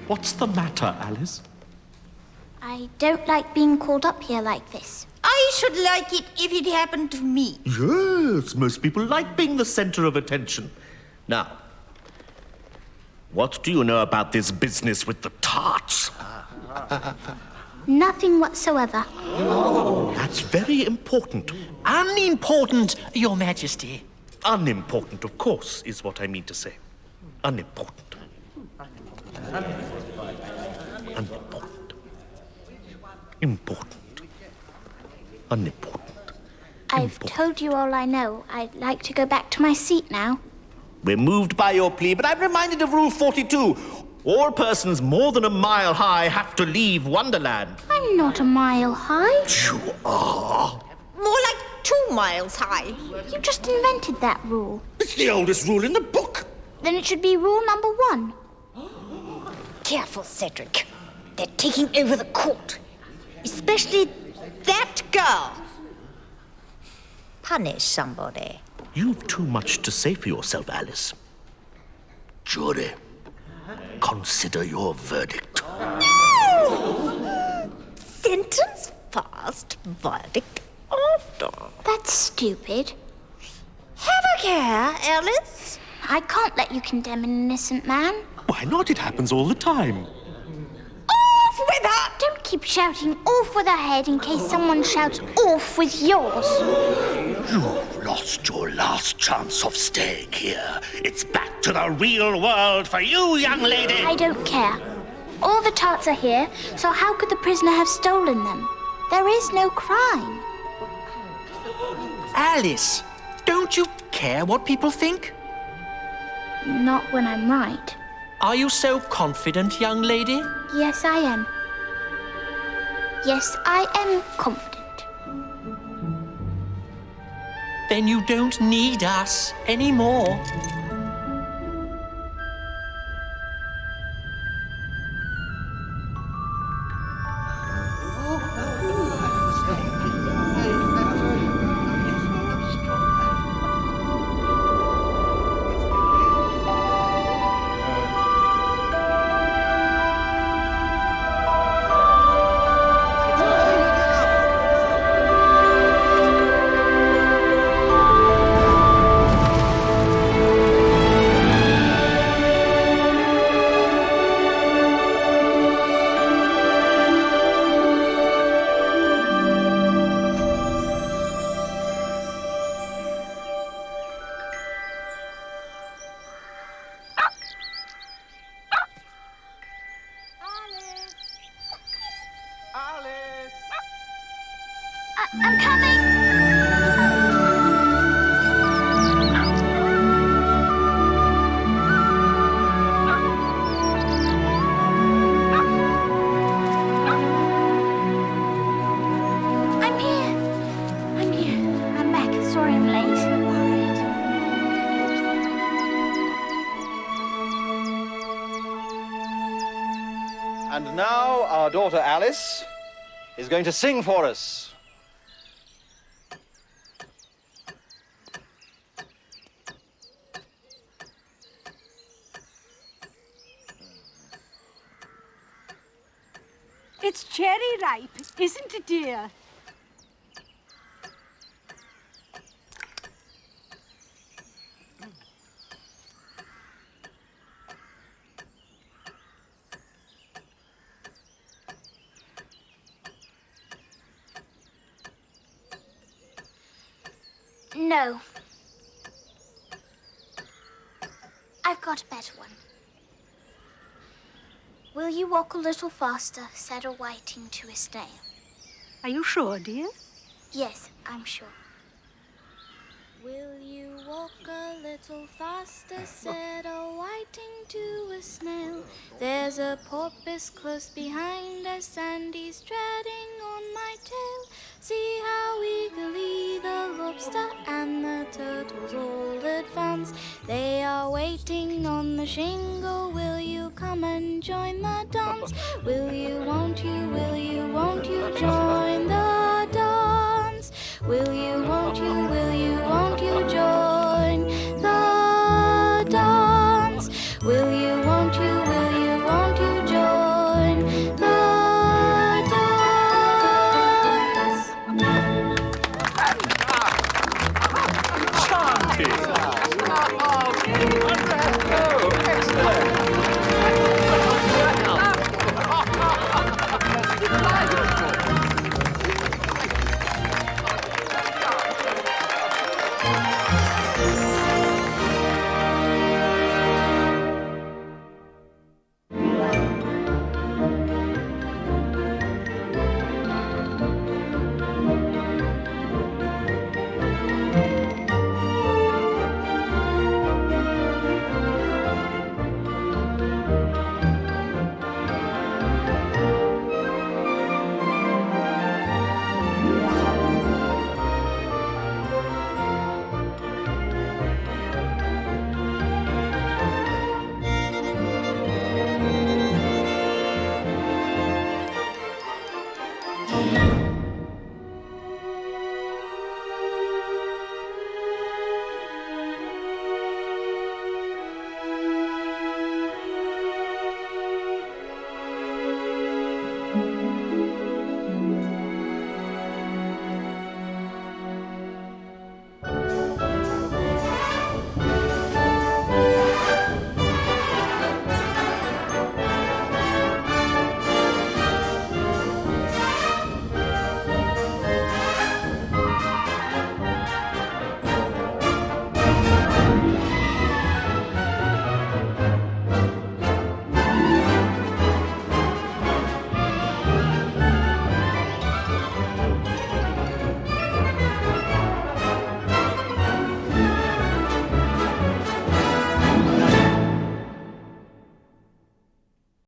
What's the matter, Alice? I don't like being called up here like this. I should like it if it happened to me. Yes, most people like being the center of attention. Now, what do you know about this business with the tarts? Nothing whatsoever. That's very important. Unimportant, Your Majesty. Unimportant, of course, is what I mean to say. Unimportant. Unimportant. Important. Unimportant. I've told you all I know. I'd like to go back to my seat now. We're moved by your plea, but I'm reminded of Rule 42. All persons more than a mile high have to leave Wonderland. I'm not a mile high. You are. More like 2 miles high. You just invented that rule. It's the oldest rule in the book. Then it should be rule number 1. Careful, Cedric. They're taking over the court. Especially that girl. Punish somebody. You've too much to say for yourself, Alice. Jury, consider your verdict. No! Sentence fast verdict after. That's stupid. Have a care, Alice. I can't let you condemn an innocent man. Why not? It happens all the time. Off with her! Don't keep shouting off with her head in case someone shouts off with yours. You've lost your last chance of staying here. It's back to the real world for you, young lady. I don't care. All the tarts are here, so how could the prisoner have stolen them? There is no crime. Alice, don't you care what people think? Not when I'm right. Are you so confident, young lady? Yes, I am. Yes, I am confident. Then you don't need us anymore. I'm coming! I'm here. I'm back. Sorry I'm late. I'm worried. And now our daughter Alice is going to sing for us. It's cherry ripe, isn't it, dear? No. I've got a better one. Will you walk a little faster, said a whiting to a snail. Are you sure, dear? Yes, I'm sure. Will you walk a little faster, said a whiting to a snail. There's a porpoise close behind us, and he's treading on my tail. See how eagerly the lobster and the turtles all advance. They are waiting on the shingle. Will you come and join the dance? Will you, won't you join the dance? Will you, won't you